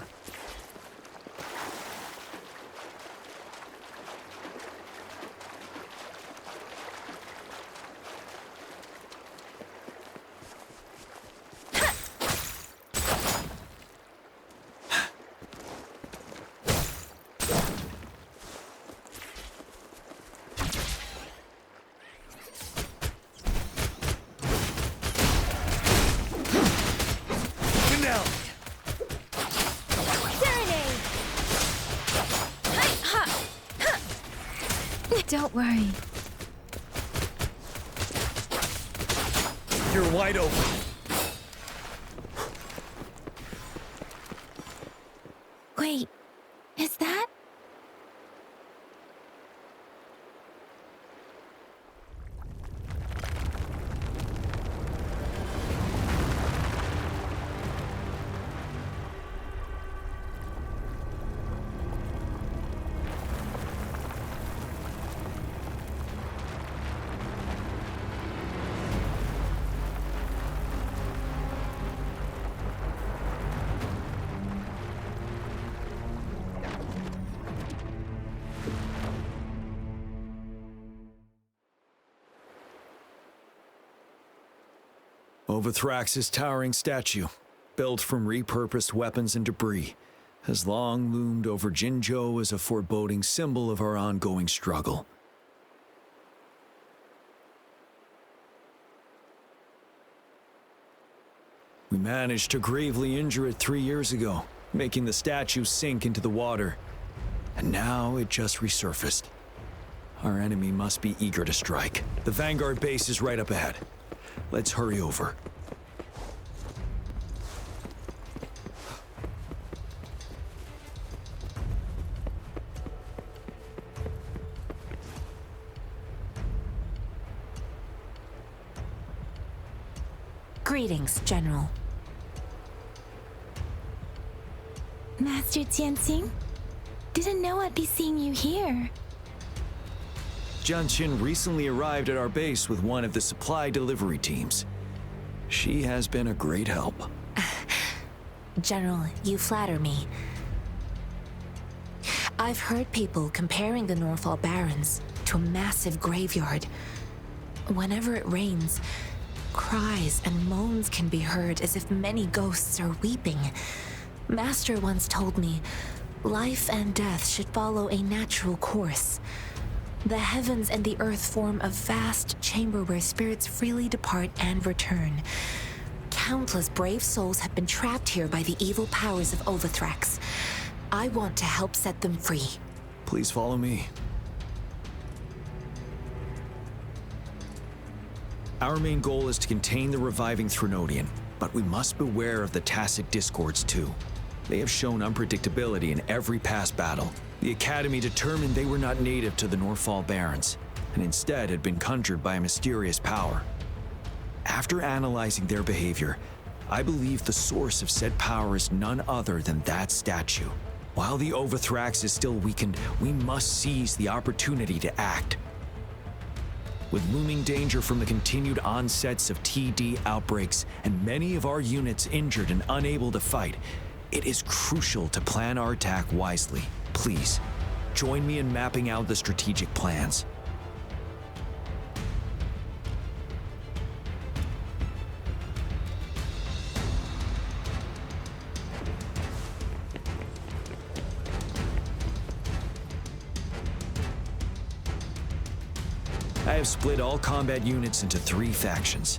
Don't worry. You're wide open. Wait, is that? Overthrax's towering statue, built from repurposed weapons and debris, has long loomed over Jinzhou as a foreboding symbol of our ongoing struggle. We managed to gravely injure it 3 years ago, making the statue sink into the water. And now it just resurfaced. Our enemy must be eager to strike. The Vanguard base is right up ahead. Let's hurry over. Greetings, General. Master Jianxing? Didn't know I'd be seeing you here. Jianqin recently arrived at our base with one of the supply delivery teams. She has been a great help. General, you flatter me. I've heard people comparing the Norfall Barrens to a massive graveyard. Whenever it rains, cries and moans can be heard as if many ghosts are weeping. Master once told me, life and death should follow a natural course. The heavens and the earth form a vast chamber where spirits freely depart and return. Countless brave souls have been trapped here by the evil powers of Wuthering. I want to help set them free. Please follow me. Our main goal is to contain the reviving Threnodian, but we must beware of the Tacit Discords too. They have shown unpredictability in every past battle. The Academy determined they were not native to the Norfall Barrens, and instead had been conjured by a mysterious power. After analyzing their behavior, I believe the source of said power is none other than that statue. While the Overthrax is still weakened, we must seize the opportunity to act. With looming danger from the continued onsets of TD outbreaks and many of our units injured and unable to fight, it is crucial to plan our attack wisely. Please, join me in mapping out the strategic plans. I have split all combat units into 3 factions.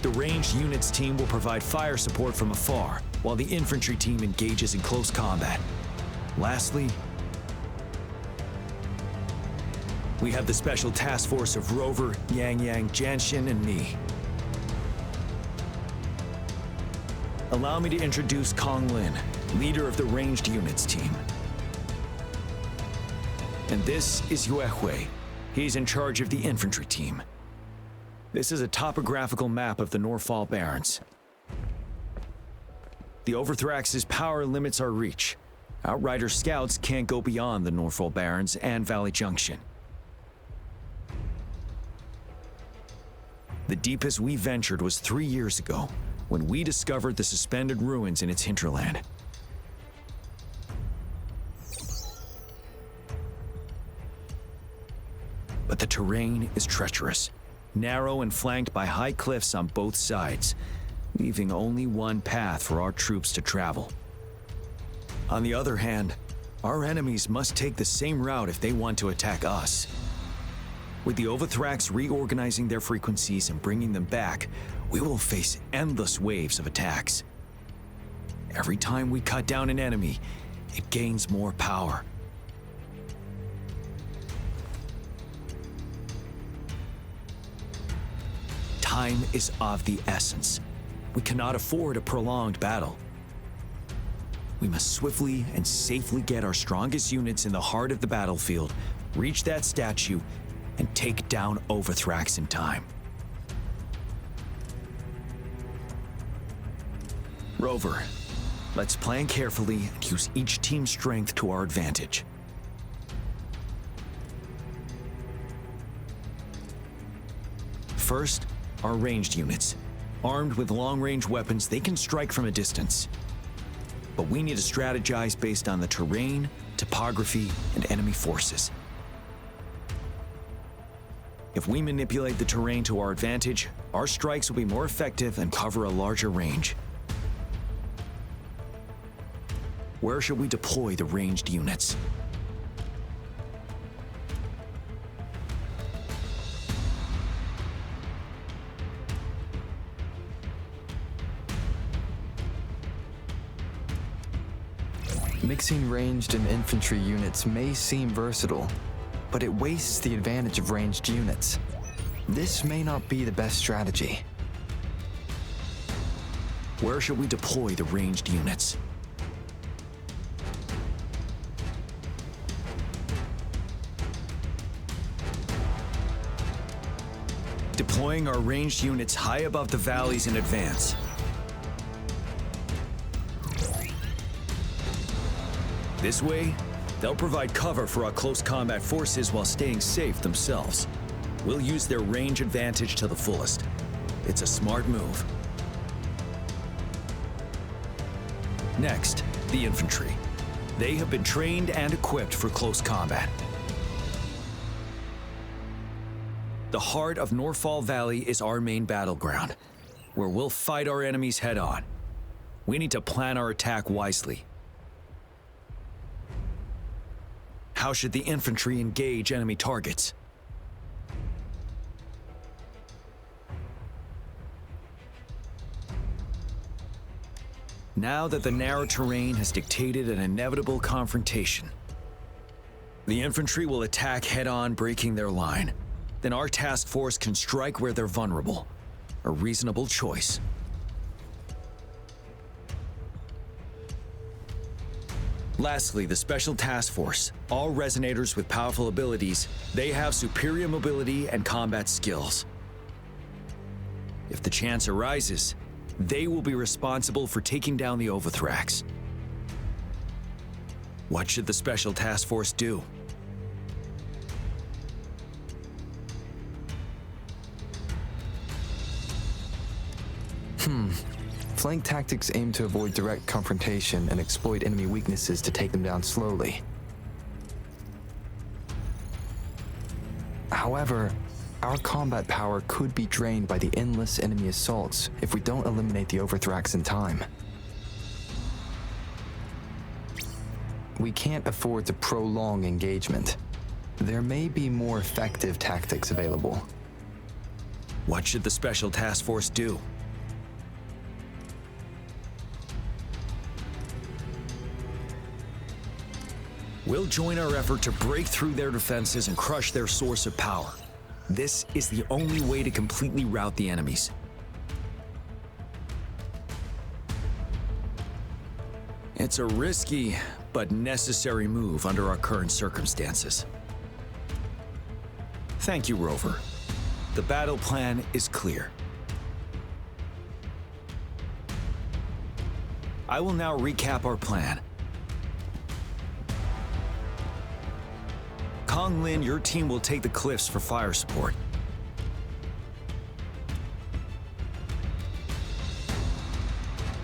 The ranged units team will provide fire support from afar, while the infantry team engages in close combat. Lastly, we have the special task force of Rover, Yang Yang, Jianxin, and me. Allow me to introduce Kong Lin, leader of the ranged units team. And this is Yue Hui. He's in charge of the infantry team. This is a topographical map of the Norfall Barrens. The Overthrax's power limits our reach. Outrider scouts can't go beyond the Norfall Barrens and Valley Junction. The deepest we ventured was 3 years ago, when we discovered the suspended ruins in its hinterland. But the terrain is treacherous, narrow and flanked by high cliffs on both sides, leaving only one path for our troops to travel. On the other hand, our enemies must take the same route if they want to attack us. With the Overthrax reorganizing their frequencies and bringing them back, we will face endless waves of attacks. Every time we cut down an enemy, it gains more power. Time is of the essence. We cannot afford a prolonged battle. We must swiftly and safely get our strongest units in the heart of the battlefield, reach that statue, and take down Overthrax in time. Rover, let's plan carefully and use each team's strength to our advantage. First, our ranged units. Armed with long-range weapons, they can strike from a distance. But we need to strategize based on the terrain, topography, and enemy forces. If we manipulate the terrain to our advantage, our strikes will be more effective and cover a larger range. Where should we deploy the ranged units? Mixing ranged and infantry units may seem versatile, but it wastes the advantage of ranged units. This may not be the best strategy. Where should we deploy the ranged units? Deploying our ranged units high above the valleys in advance. This way, they'll provide cover for our close combat forces while staying safe themselves. We'll use their range advantage to the fullest. It's a smart move. Next, the infantry. They have been trained and equipped for close combat. The heart of Norfall Valley is our main battleground, where we'll fight our enemies head-on. We need to plan our attack wisely. How should the infantry engage enemy targets? Now that the narrow terrain has dictated an inevitable confrontation, the infantry will attack head-on, breaking their line. Then our task force can strike where they're vulnerable. A reasonable choice. Lastly, the Special Task Force. All resonators with powerful abilities, they have superior mobility and combat skills. If the chance arises, they will be responsible for taking down the Overthrax. What should the Special Task Force do? Flank tactics aim to avoid direct confrontation and exploit enemy weaknesses to take them down slowly. However, our combat power could be drained by the endless enemy assaults if we don't eliminate the Overthrax in time. We can't afford to prolong engagement. There may be more effective tactics available. What should the Special Task Force do? We'll join our effort to break through their defenses and crush their source of power. This is the only way to completely rout the enemies. It's a risky but necessary move under our current circumstances. Thank you, Rover. The battle plan is clear. I will now recap our plan. Kong Lin, your team will take the cliffs for fire support.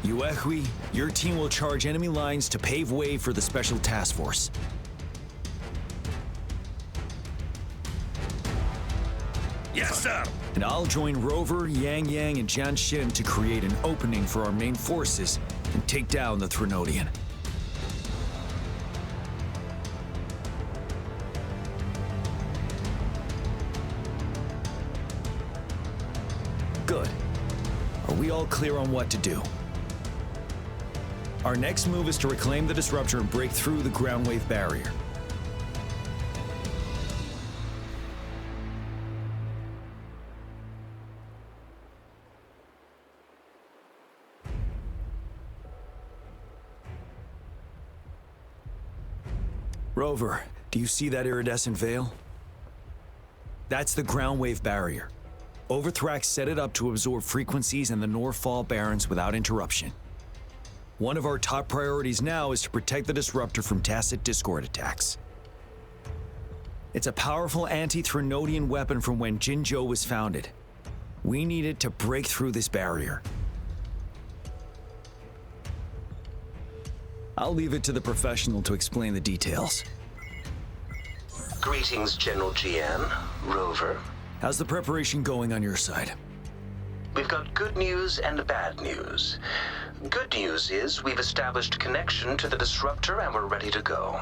Yuehui, your team will charge enemy lines to pave way for the Special Task Force. Yes, sir! And I'll join Rover, Yang Yang, and Jian Xin to create an opening for our main forces and take down the Threnodian. Good. Are we all clear on what to do? Our next move is to reclaim the disruptor and break through the ground wave barrier. Rover, do you see that iridescent veil? That's the ground wave barrier. Overthrax set it up to absorb frequencies in the Norfall Barrens without interruption. One of our top priorities now is to protect the disruptor from tacit discord attacks. It's a powerful anti-Threnodian weapon from when Jinzhou was founded. We need it to break through this barrier. I'll leave it to the professional to explain the details. Greetings, General Jian, Rover. How's the preparation going on your side? We've got good news and bad news. Good news is we've established connection to the disruptor and we're ready to go.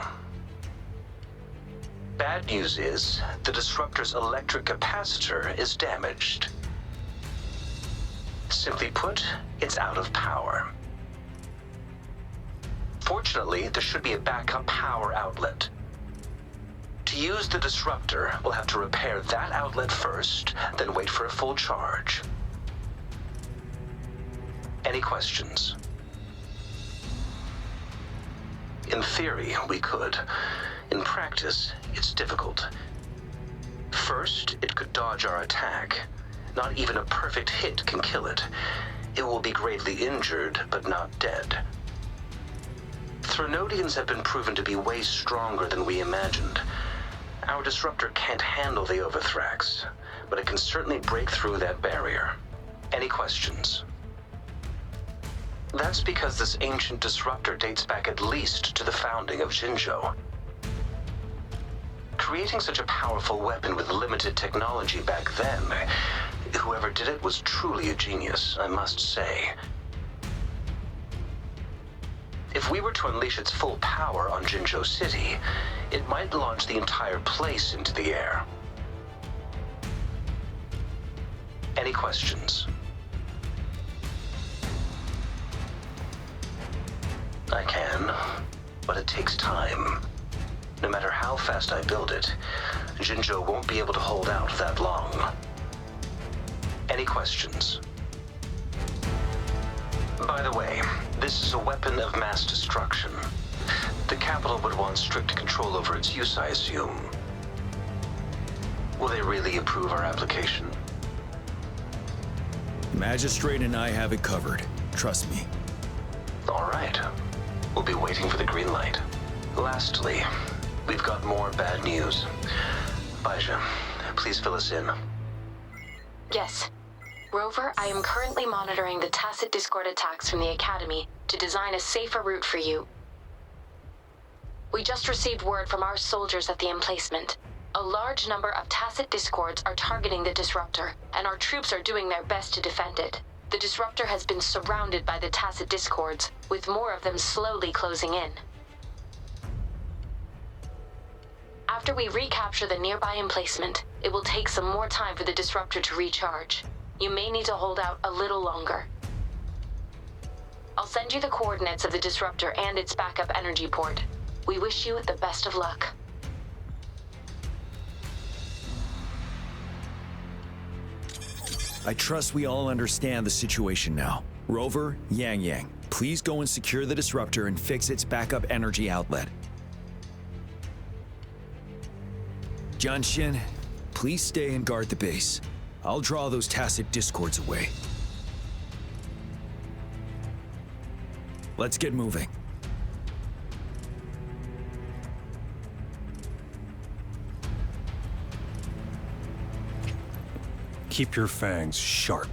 Bad news is the disruptor's electric capacitor is damaged. Simply put, it's out of power. Fortunately, there should be a backup power outlet. To use the disruptor, we'll have to repair that outlet first, then wait for a full charge. Any questions? In theory, we could. In practice, it's difficult. First, it could dodge our attack. Not even a perfect hit can kill it. It will be gravely injured, but not dead. Threnodians have been proven to be way stronger than we imagined. Our disruptor can't handle the Overthrax, but it can certainly break through that barrier. Any questions? That's because this ancient disruptor dates back at least to the founding of Jinzhou. Creating such a powerful weapon with limited technology back then, whoever did it was truly a genius, I must say. If we were to unleash its full power on Jinzhou City, it might launch the entire place into the air. Any questions? I can, but it takes time. No matter how fast I build it, Jinzhou won't be able to hold out that long. Any questions? By the way, this is a weapon of mass destruction. The capital would want strict control over its use, I assume. Will they really approve our application? Magistrate and I have it covered. Trust me. All right. We'll be waiting for the green light. Lastly, we've got more bad news. Baija, please fill us in. Yes. Rover, I am currently monitoring the Tacit Discord attacks from the Academy to design a safer route for you. We just received word from our soldiers at the emplacement. A large number of Tacit Discords are targeting the Disruptor, and our troops are doing their best to defend it. The Disruptor has been surrounded by the Tacit Discords, with more of them slowly closing in. After we recapture the nearby emplacement, it will take some more time for the Disruptor to recharge. You may need to hold out a little longer. I'll send you the coordinates of the Disruptor and its backup energy port. We wish you the best of luck. I trust we all understand the situation now. Rover, Yang Yang, please go and secure the Disruptor and fix its backup energy outlet. Jianxin, please stay and guard the base. I'll draw those Tacit Discords away. Let's get moving. Keep your fangs sharp.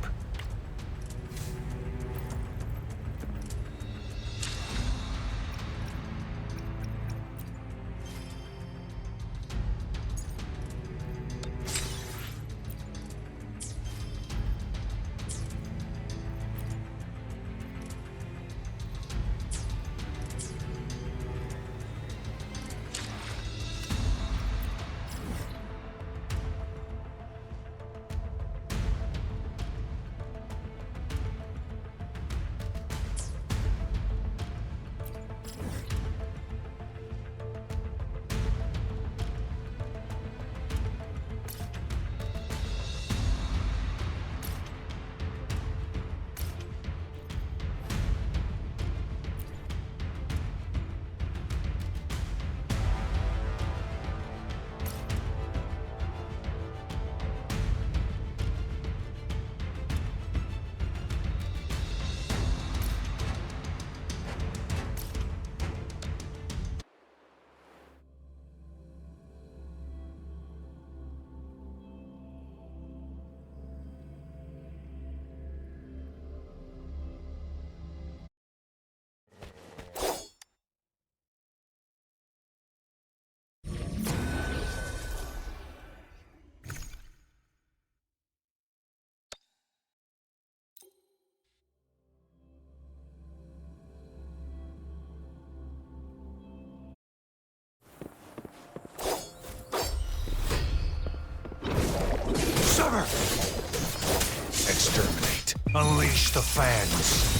Exterminate. Unleash the fans.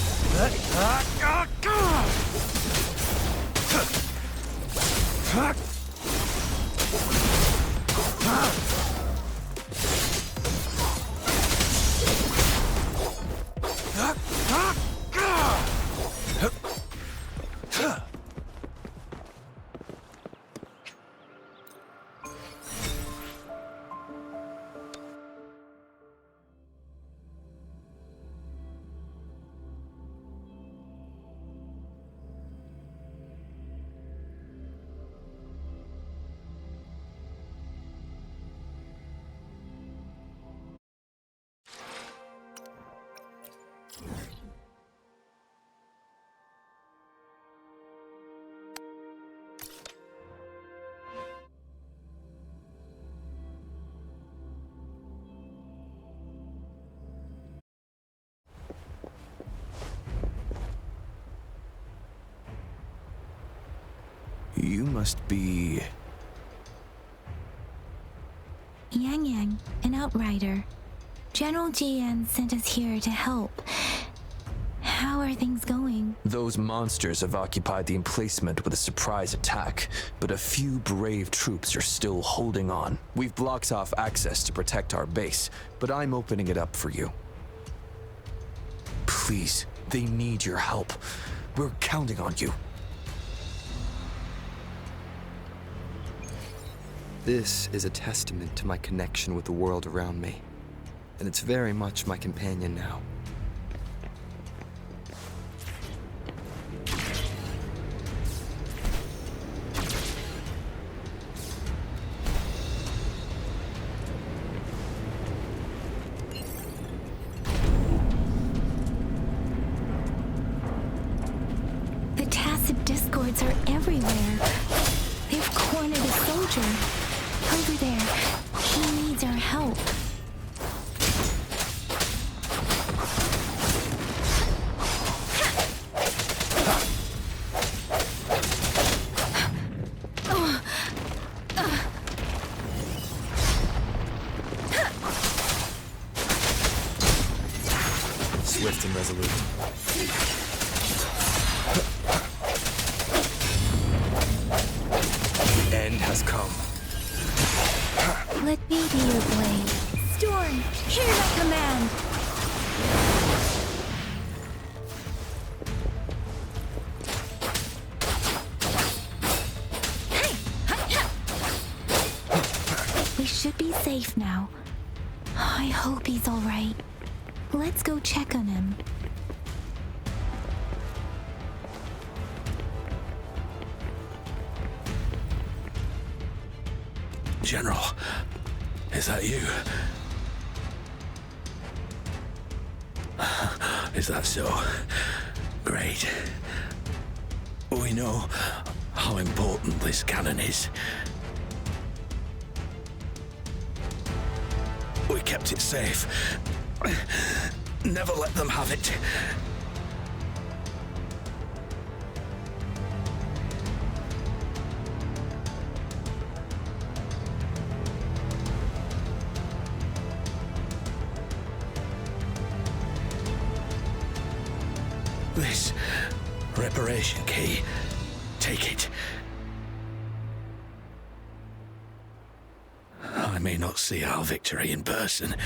You must be... Yang Yang, an outrider. General Jian sent us here to help. How are things going? Those monsters have occupied the emplacement with a surprise attack, but a few brave troops are still holding on. We've blocked off access to protect our base, but I'm opening it up for you. Please, they need your help. We're counting on you. This is a testament to my connection with the world around me, and it's very much my companion now. The tacit discords are everywhere. They've cornered a soldier. Over there. He needs our help. Swift and resolute. The end has come. Let me be your blade. Storm, hear my command! We should be safe now. I hope he's all right. Let's go check on him. General, is that you? Is that so? Great. We know how important this cannon is. We kept it safe. Never let them have it. This reparation key, take it. I may not see our victory in person,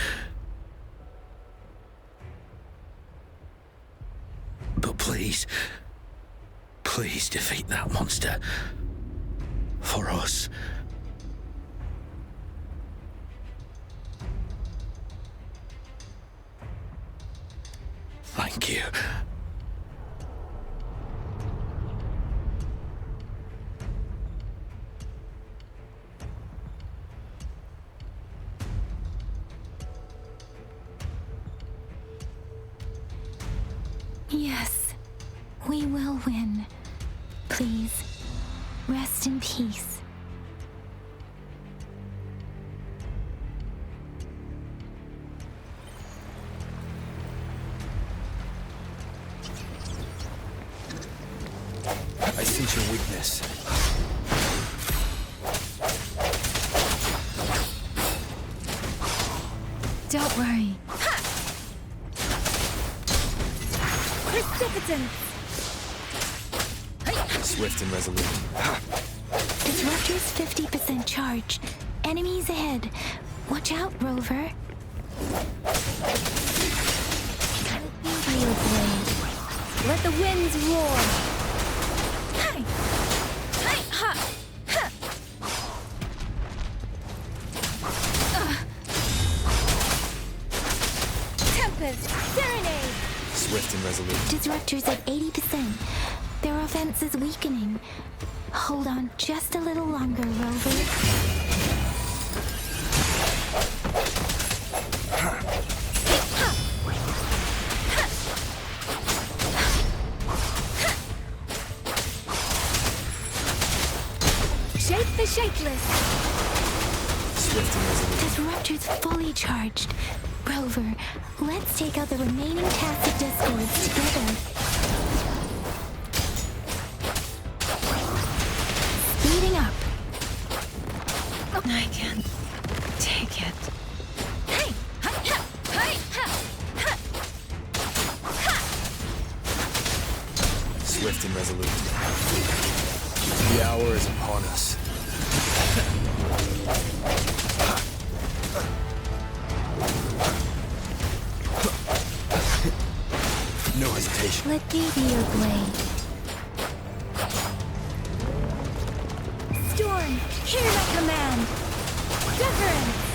but please, please defeat that monster for us. Thank you. Yes, we will win. Please, rest in peace. I sense your weakness. Don't worry. Precipitance! Swift and resolute. Disruptor's 50% charged. Enemies ahead. Watch out, Rover. By your blade. Let the winds roar! Hi! Hi! Ha! Ha! Tempest! Serenade! Swift and resolute. Disruptor's at 80%. Their offense is weakening. Hold on just a little longer, Rover. Shape the shapeless! Swift and resolute. Disruptor's fully charged. Rover, let's take out the remaining tacit discords together. take it. Swift and resolute. The hour is upon us. No hesitation. Let me be your blade. Storm, hear my command. Deference.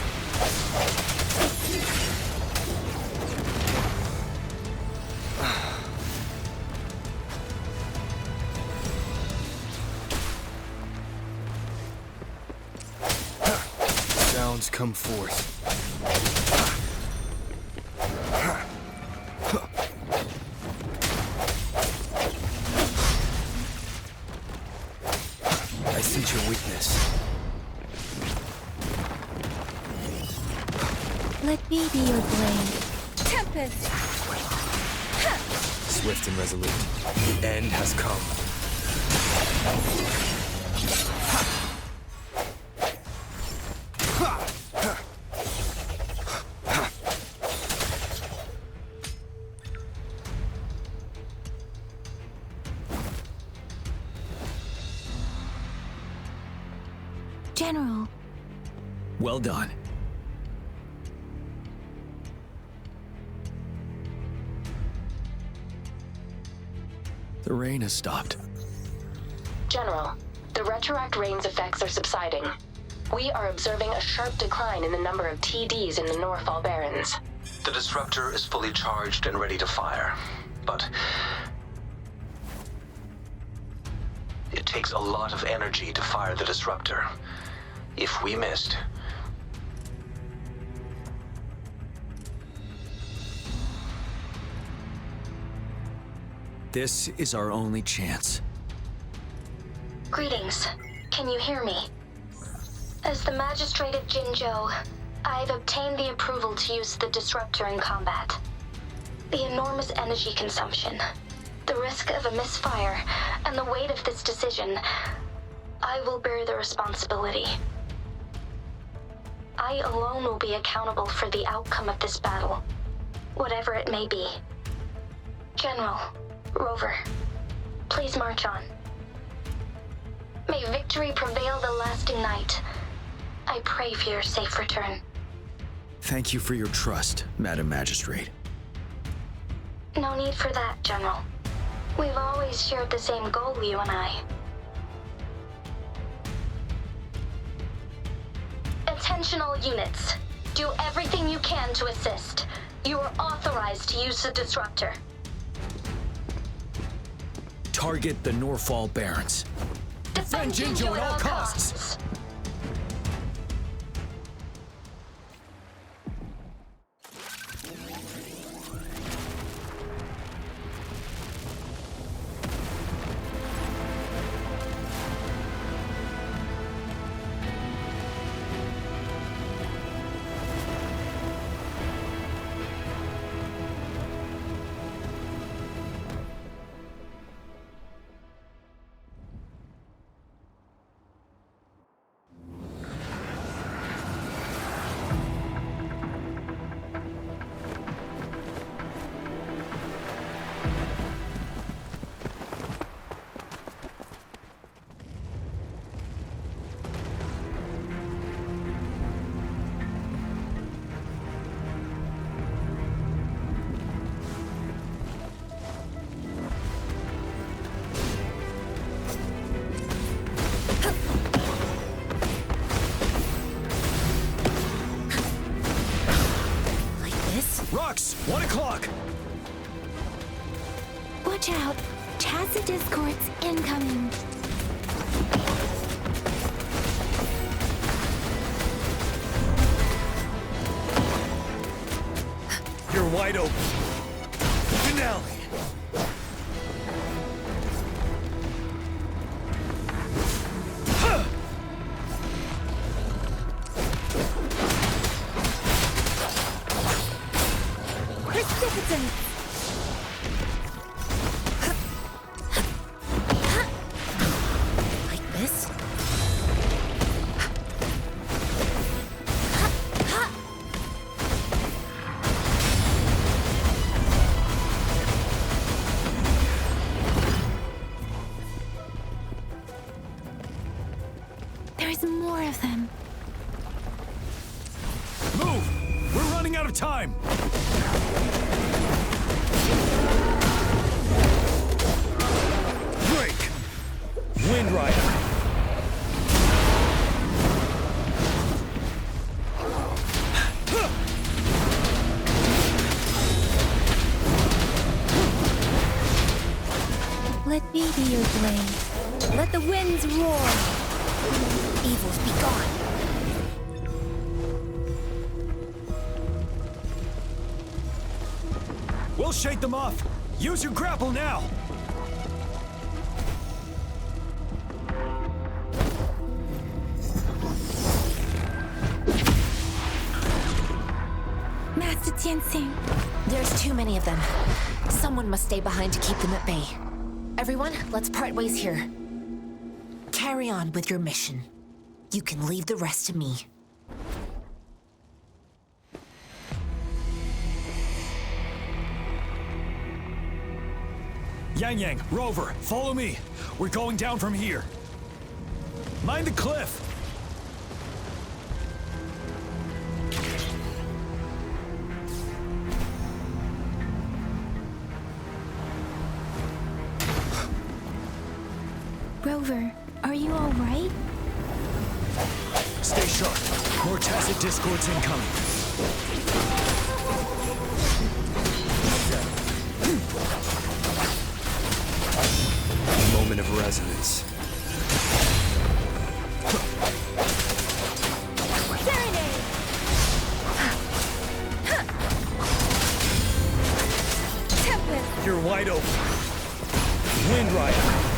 Sounds come forth. I sense your weakness. Let me be your blade. Tempest. Swift and resolute. The end has come. General. Well done. The rain has stopped. General, the retroact rain's effects are subsiding. We are observing a sharp decline in the number of TDs in the Norfall Barrens. The disruptor is fully charged and ready to fire, but it takes a lot of energy to fire the disruptor. If we missed, This is our only chance. Greetings. Can you hear me? As the Magistrate of Jinzhou, I've obtained the approval to use the disruptor in combat. The enormous energy consumption, the risk of a misfire, and the weight of this decision, I will bear the responsibility. I alone will be accountable for the outcome of this battle, whatever it may be. General, Rover, please march on. May victory prevail the lasting night. I pray for your safe return. Thank you for your trust, Madam Magistrate. No need for that, General. We've always shared the same goal, you and I. Attention all units. Do everything you can to assist. You are authorized to use the disruptor. Target the Norfall Barrens. Defend Jinzhou at all costs. Rux, 1 o'clock! Watch out! Tacit discords incoming. You're wide open. Finale! out of time! Break! Wind Rider! Let me be your blade. Let the winds roar. Evils be gone. We'll shake them off! Use your grapple now! Master Tianxing. There's too many of them. Someone must stay behind to keep them at bay. Everyone, let's part ways here. Carry on with your mission. You can leave the rest to me. Yang Yang, Rover, follow me. We're going down from here. Mind the cliff. Rover, are you all right? Stay sharp. More tacit discords incoming. Moment of resonance. Tempest! You're wide open. Wind Rider.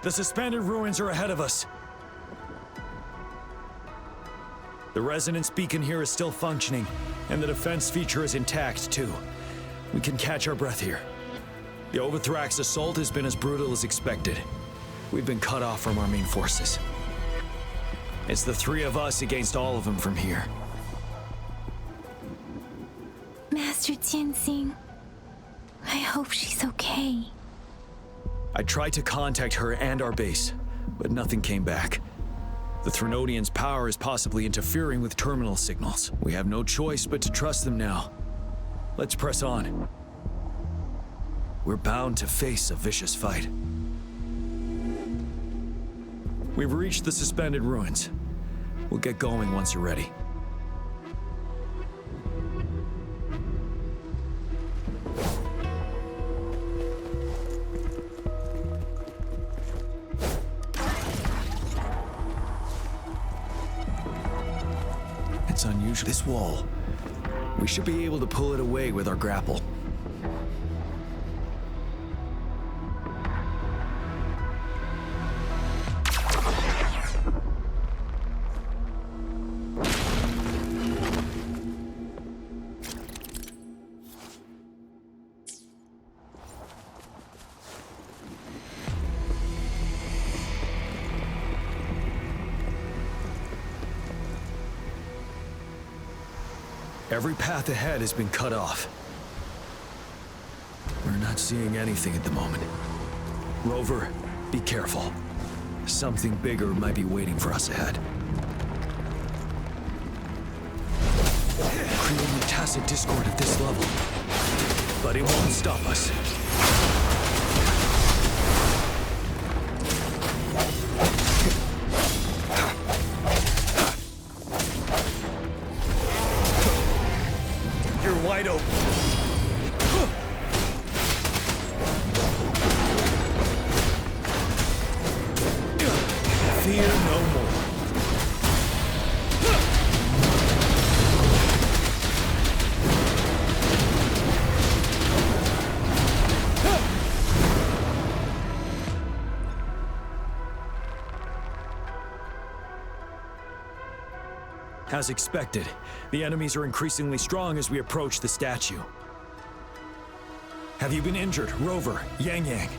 The suspended ruins are ahead of us. The resonance beacon here is still functioning, and the defense feature is intact, too. We can catch our breath here. The Overthrax assault has been as brutal as expected. We've been cut off from our main forces. It's the three of us against all of them from here. Master Tianxing, I hope she's okay. I tried to contact her and our base, but nothing came back. The Threnodians' power is possibly interfering with terminal signals. We have no choice but to trust them now. Let's press on. We're bound to face a vicious fight. We've reached the suspended ruins. We'll get going once you're ready. It's unusual. This wall. We should be able to pull it away with our grapple. Every path ahead has been cut off. We're not seeing anything at the moment. Rover, be careful. Something bigger might be waiting for us ahead. Creating a tacit discord at this level. But it won't stop us. Wide open. Fear no more. As expected, the enemies are increasingly strong as we approach the statue. Have you been injured, Rover, Yang Yang?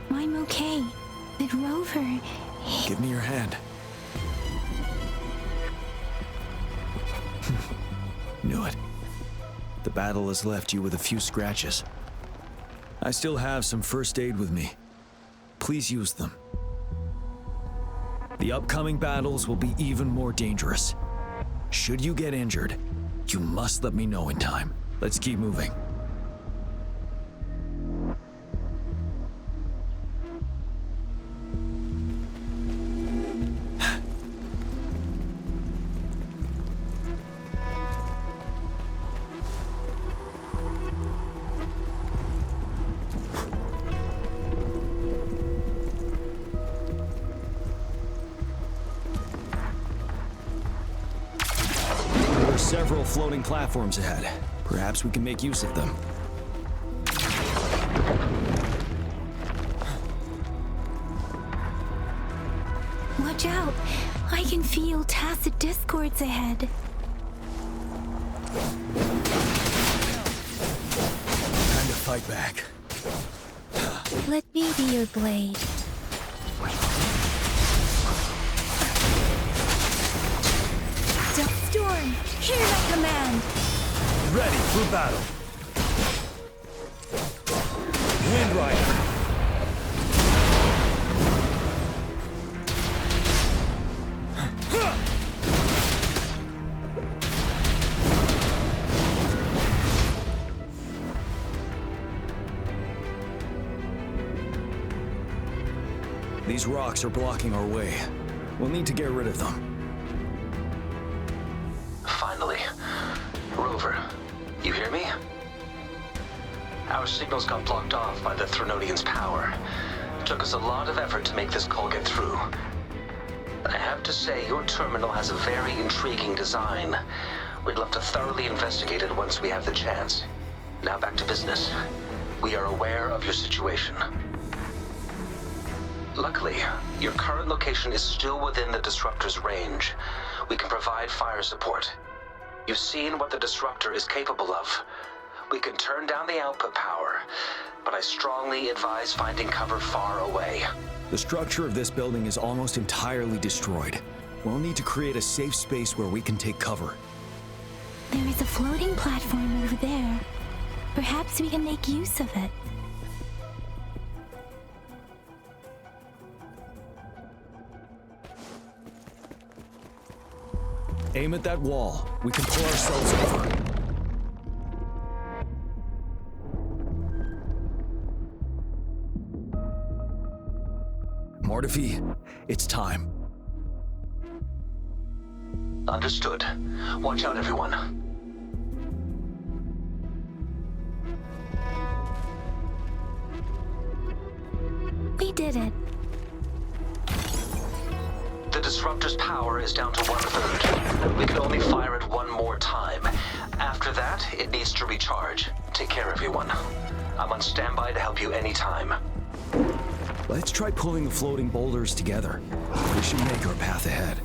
I'm okay, but Rover... Give me your hand. Knew it. The battle has left you with a few scratches. I still have some first aid with me. Please use them. The upcoming battles will be even more dangerous. Should you get injured, you must let me know in time. Let's keep moving. Several floating platforms ahead. Perhaps we can make use of them. Watch out! I can feel tacit discords ahead. Time to fight back. Let me be your blade. Storm, hear my command! Ready for battle. Wind Rider. These rocks are blocking our way. We'll need to get rid of them. Finally. Rover, you hear me? Our signals got blocked off by the Threnodian's power. It took us a lot of effort to make this call get through. I have to say, your terminal has a very intriguing design. We'd love to thoroughly investigate it once we have the chance. Now back to business. We are aware of your situation. Luckily, your current location is still within the Disruptor's range. We can provide fire support. You've seen what the Disruptor is capable of. We can turn down the output power, but I strongly advise finding cover far away. The structure of this building is almost entirely destroyed. We'll need to create a safe space where we can take cover. There is a floating platform over there. Perhaps we can make use of it. Aim at that wall. We can pull ourselves over. Mortifi, it's time. Understood. Watch out, everyone. We did it. The Disruptor's power is down to 1/3. We can only fire it one more time. After that, it needs to recharge. Take care, everyone. I'm on standby to help you anytime. Let's try pulling the floating boulders together. This should make our path ahead.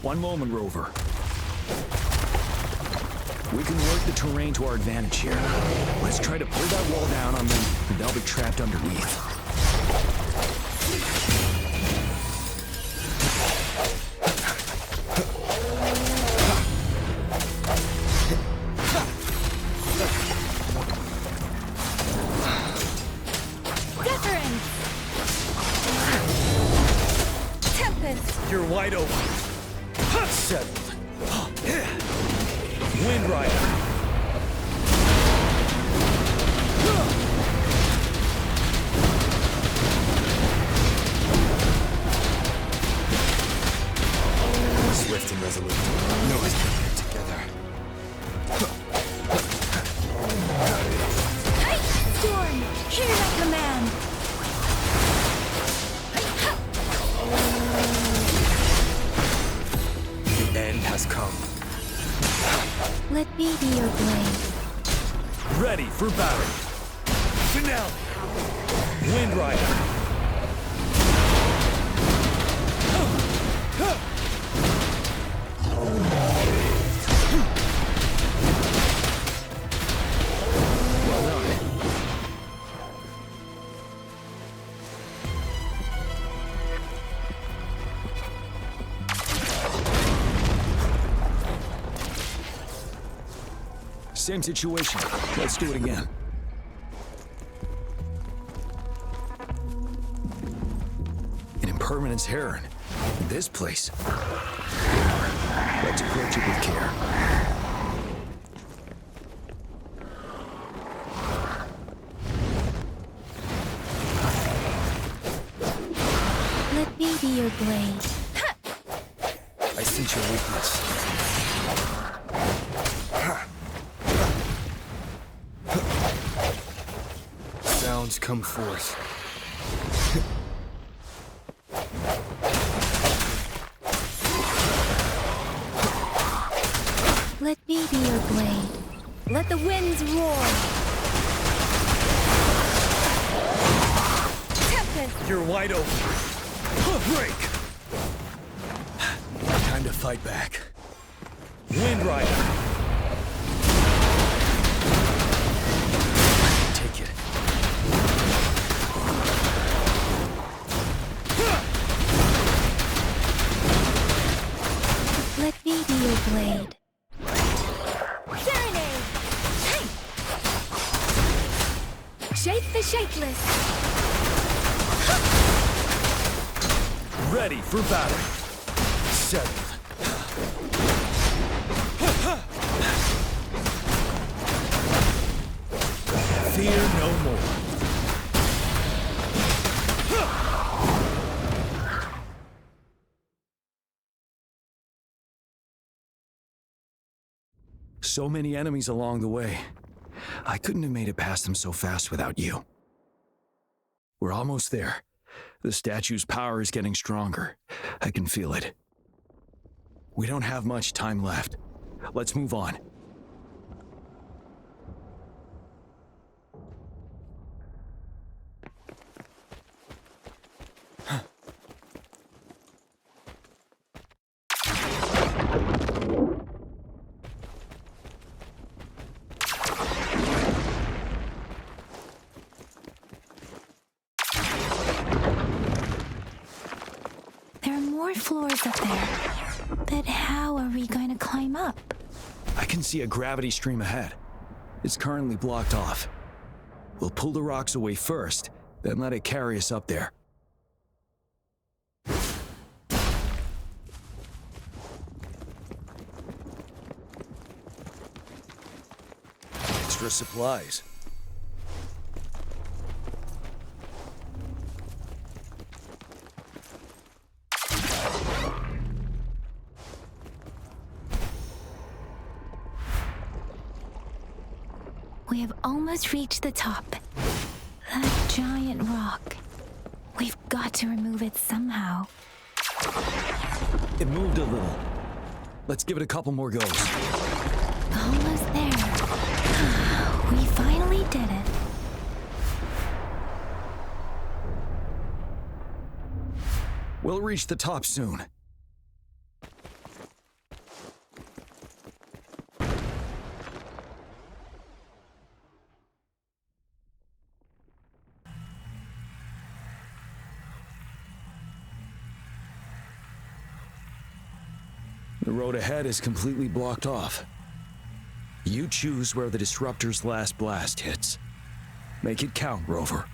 One moment, Rover. We can work the terrain to our advantage here. Let's try to pull that wall down on them, and they'll be trapped underneath. Wuthering! Tempest! You're wide open. Settled. Wind Rider. Swift and resolute. No one's putting it together. Storm, hear my command! The end has come. Let me be your blade. Ready for battle. Finale. Wind Rider. Well done. Same situation. Let's do it again. An impermanence heron. In this place. Let's approach it with care. Let me be your blade. I sense your weakness. Sounds come forth. Let me be your blade. Let the winds roar. Tempest! You're wide open. Break! Time to fight back. Wind Rider! Take it. Let me be your blade. Serenade! Hey! Shake the shakeless! Ready for battle. Settled. Fear no more. So many enemies along the way. I couldn't have made it past them so fast without you. We're almost there. The statue's power is getting stronger. I can feel it. We don't have much time left. Let's move on. There are more floors up there. But how are we going to climb up? I can see a gravity stream ahead. It's currently blocked off. We'll pull the rocks away first, then let it carry us up there. Extra supplies. We have almost reached the top. That giant rock. We've got to remove it somehow. It moved a little. Let's give it a couple more goes. Almost there. We finally did it. We'll reach the top soon. The road ahead is completely blocked off. You choose where the Disruptor's last blast hits. Make it count, Rover.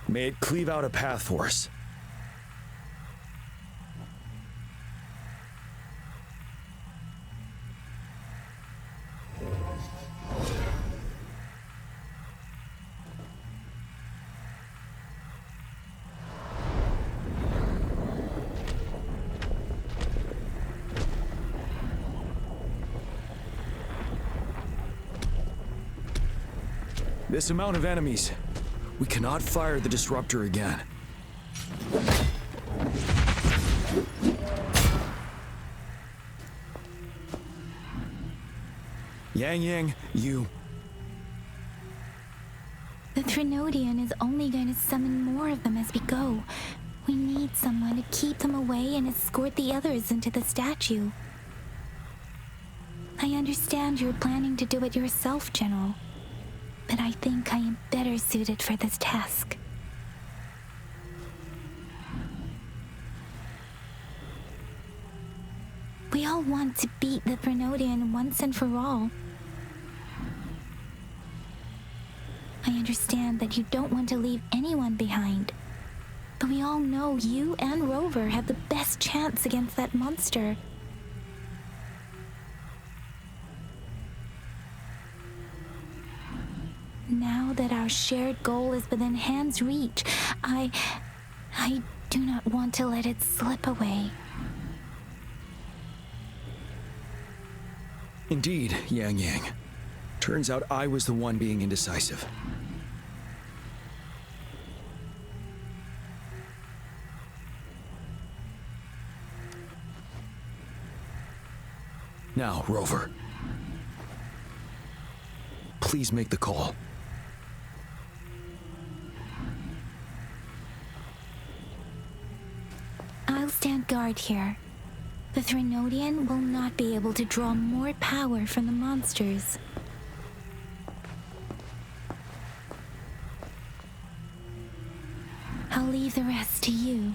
May it cleave out a path for us. This amount of enemies. We cannot fire the Disruptor again. Yang, you... The Trinodian is only going to summon more of them as we go. We need someone to keep them away and escort the others into the statue. I understand you're planning to do it yourself, General. But I think I am better suited for this task. We all want to beat the Threnodian once and for all. I understand that you don't want to leave anyone behind. But we all know you and Rover have the best chance against that monster. Now that our shared goal is within hand's reach, I do not want to let it slip away. Indeed, Yang Yang. Turns out I was the one being indecisive. Now, Rover. Please make the call. I'll stand guard here. The Threnodian will not be able to draw more power from the monsters. I'll leave the rest to you.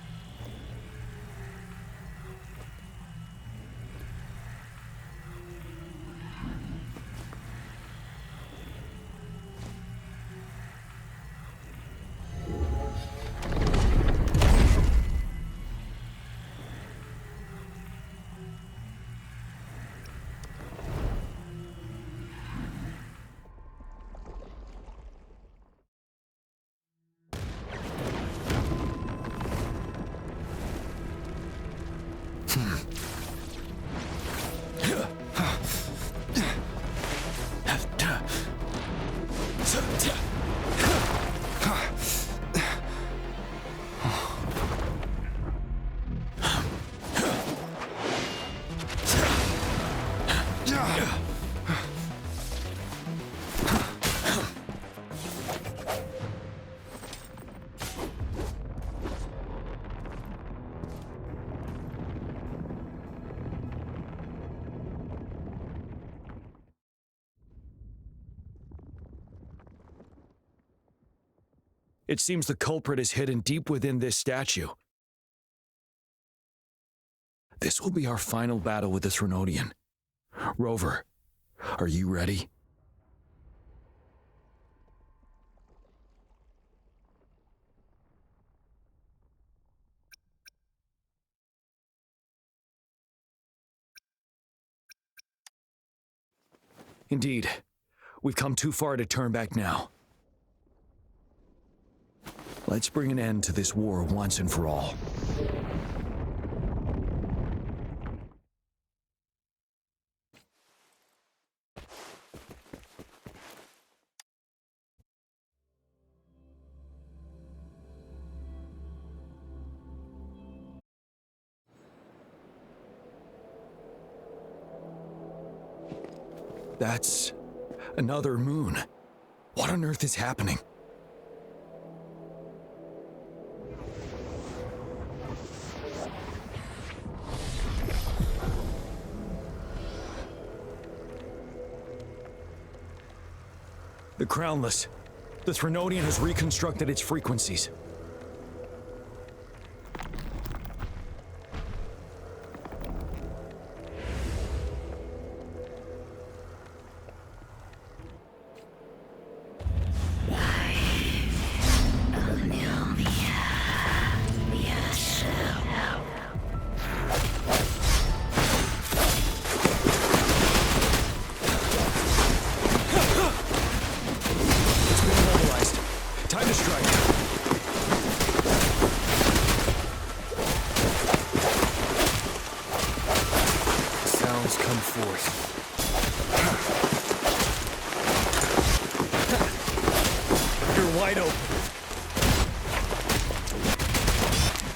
It seems the culprit is hidden deep within this statue. This will be our final battle with the Threnodian. Rover, are you ready? Indeed, we've come too far to turn back now. Let's bring an end to this war once and for all. That's another moon. What on earth is happening? The Crownless. The Threnodian has reconstructed its frequencies.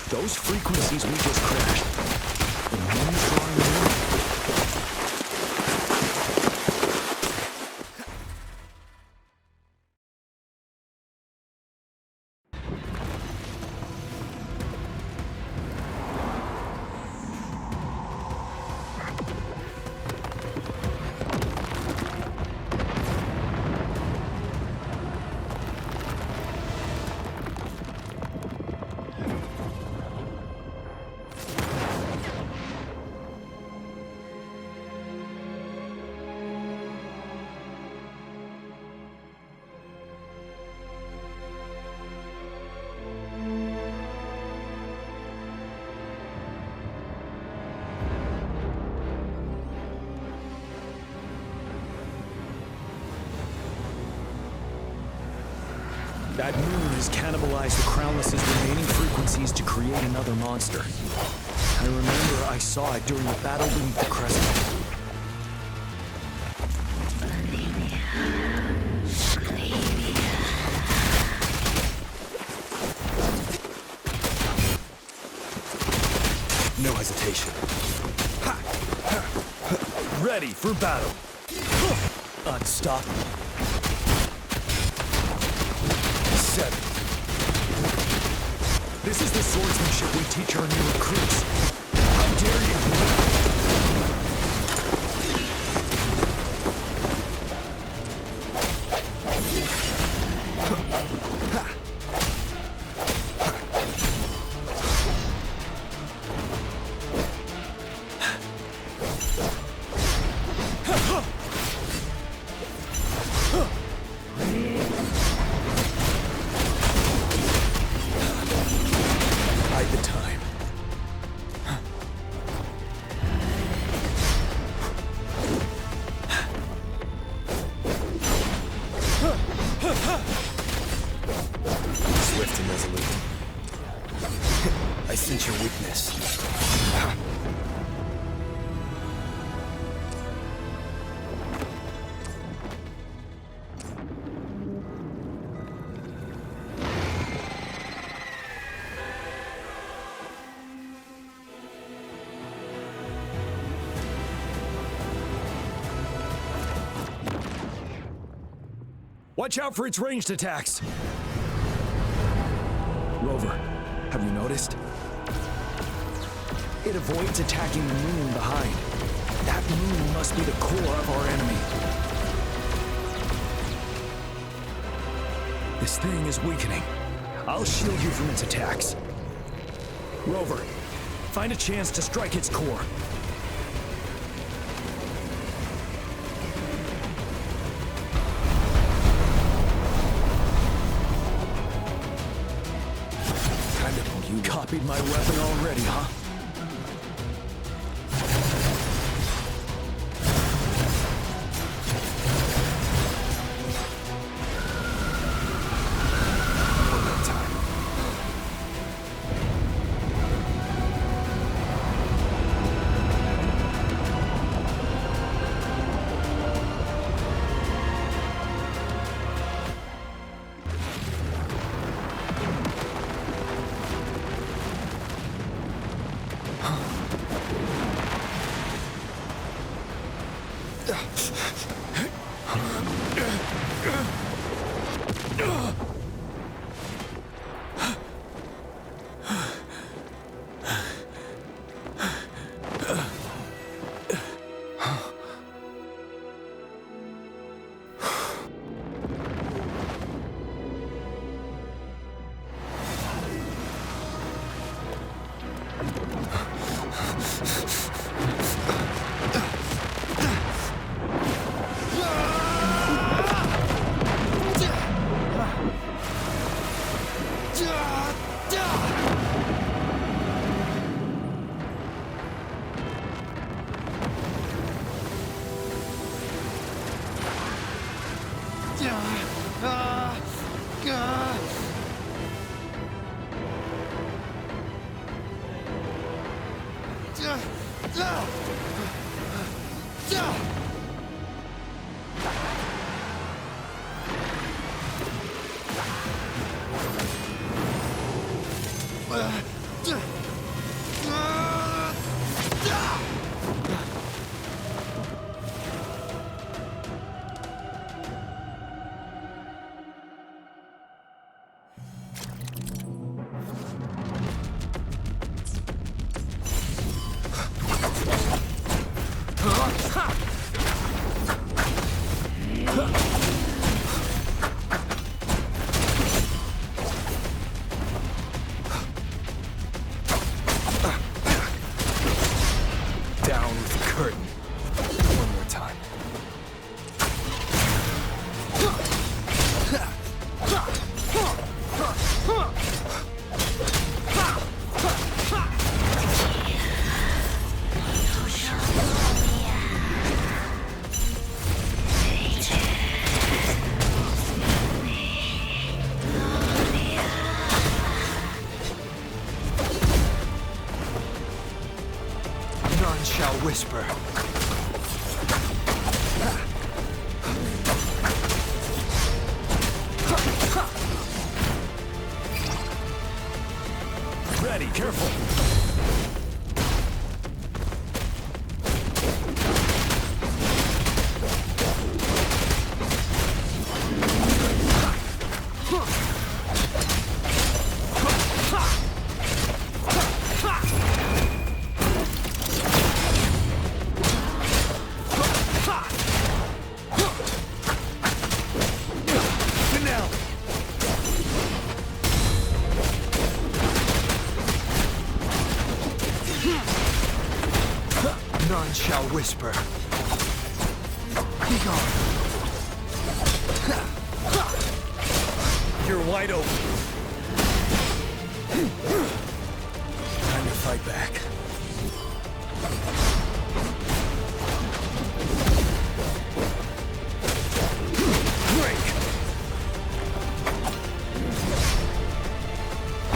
Those frequencies we just crashed. The moon's drawing near. That moon has cannibalized the Crownless's remaining frequencies to create another monster. I remember I saw it during the battle beneath the crescent. No hesitation. Ready for battle. Unstoppable. 7. This is the swordsmanship we teach our new recruits. How dare you! Swift and resolute. I sense your weakness. Watch out for its ranged attacks! Rover, have you noticed? It avoids attacking the moon behind. That moon must be the core of our enemy. This thing is weakening. I'll shield you from its attacks. Rover, find a chance to strike its core. You copied my weapon already, huh? whisper. Ready, careful. None shall whisper. Be gone. You're wide open. Time to fight back. Break!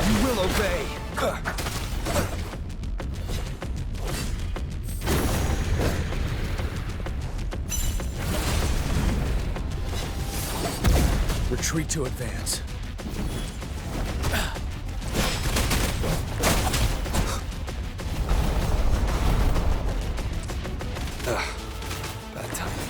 You will obey. Retreat to advance. Bad timing.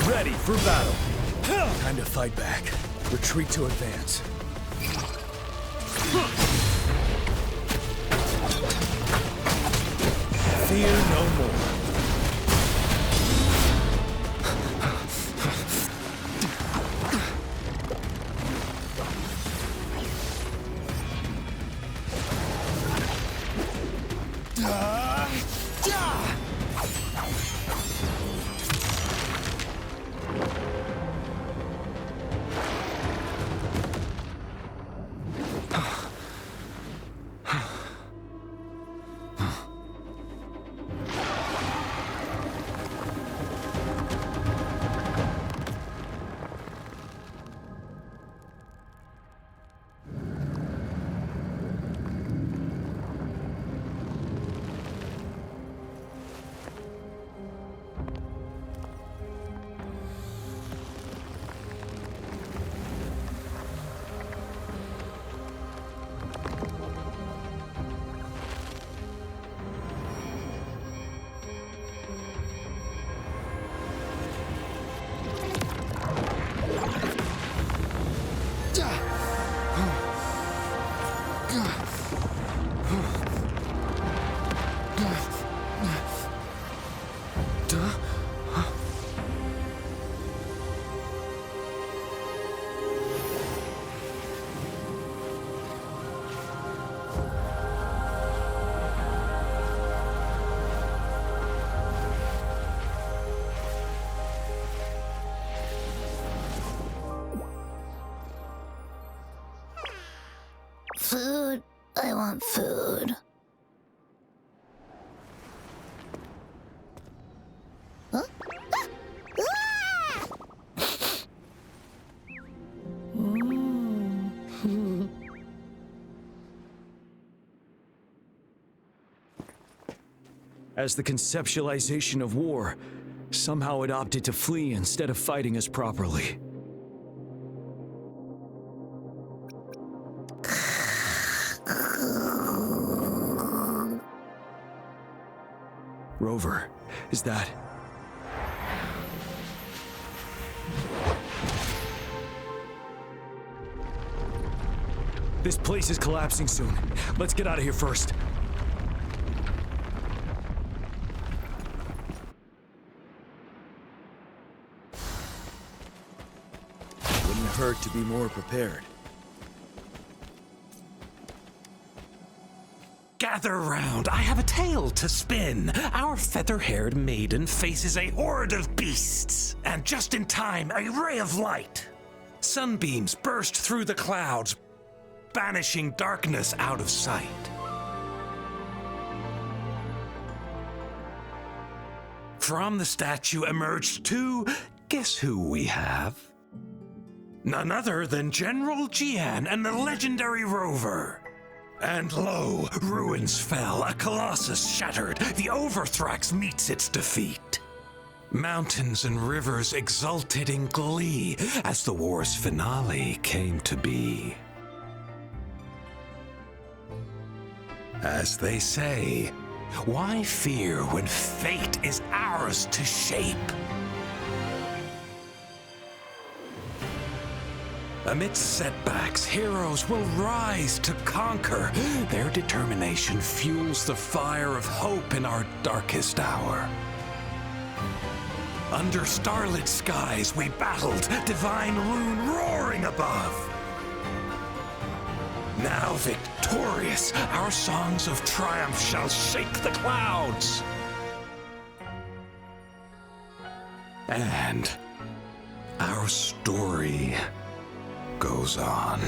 Ready for battle. Time to fight back. Retreat to advance. Fear no more. Food. I want food. Huh? As the conceptualization of war, somehow it opted to flee instead of fighting us properly. Rover, is that... This place is collapsing soon. Let's get out of here first. Wouldn't hurt to be more prepared. Gather round, I have a tale to spin. Our feather-haired maiden faces a horde of beasts. And just in time, a ray of light. Sunbeams burst through the clouds, banishing darkness out of sight. from the statue emerged two. Guess who we have? None other than General Jian and the legendary Rover. And lo, ruins fell, a colossus shattered, the Overthrax meets its defeat. Mountains and rivers exulted in glee as the war's finale came to be. As they say, why fear when fate is ours to shape? Amidst setbacks, heroes will rise to conquer. Their determination fuels the fire of hope in our darkest hour. Under starlit skies we battled, divine rune roaring above. Now victorious, our songs of triumph shall shake the clouds. And our story goes on.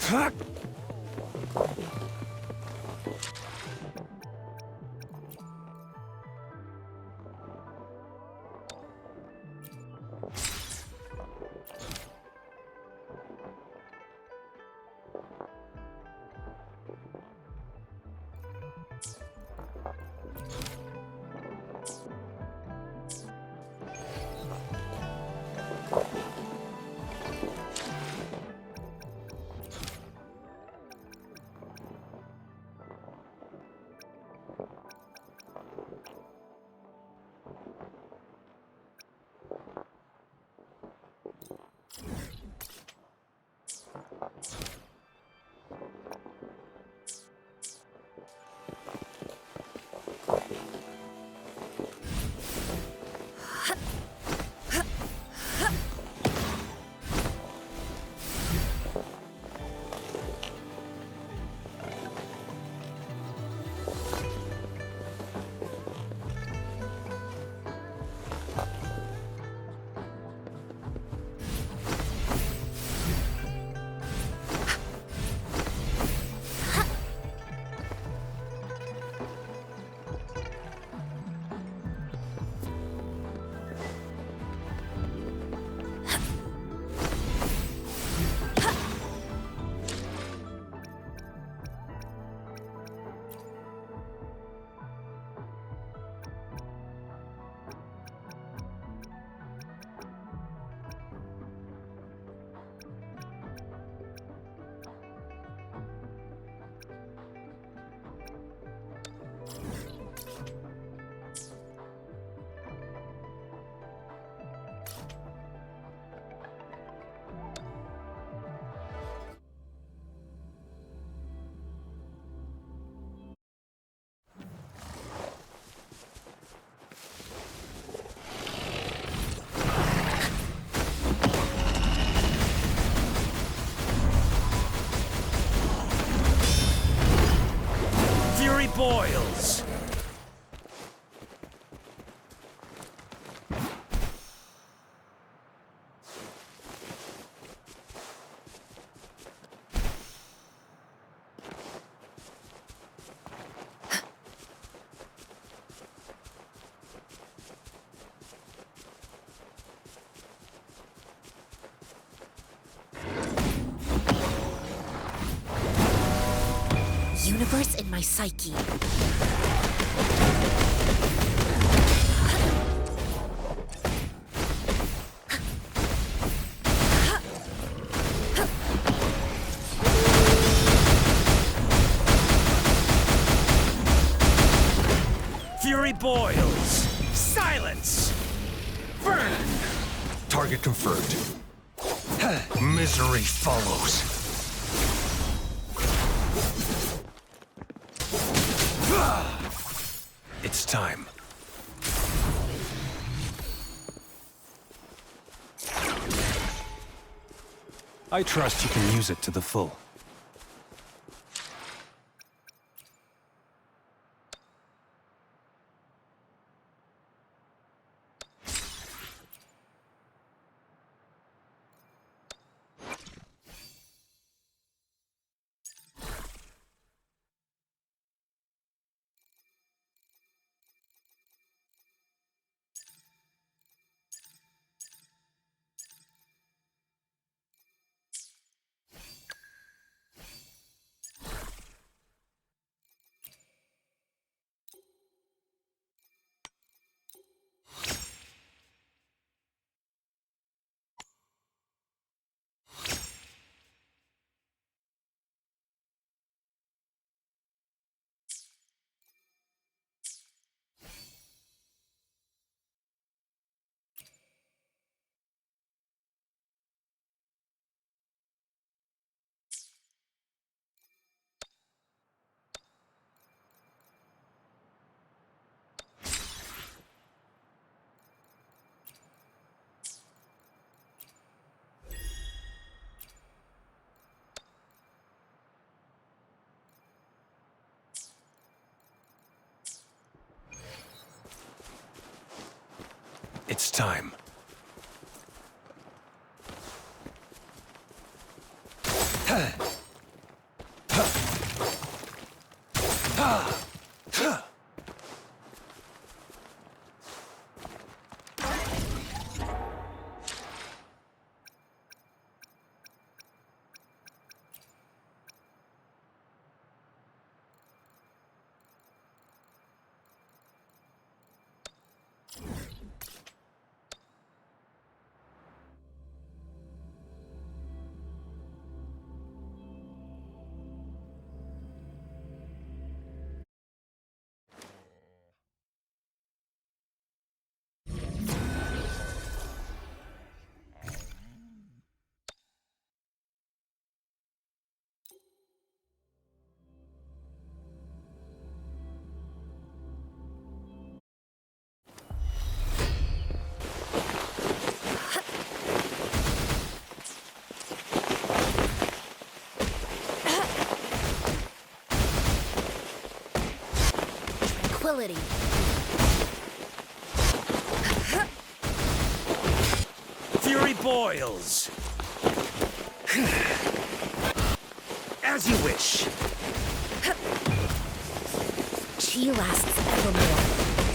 Fuck! universe in my psyche. Fury boils! Silence! Burn! Target confirmed. Misery follows. It's time. I trust you can use it to the full. It's time. Tranquility. Fury boils! As you wish. She lasts evermore.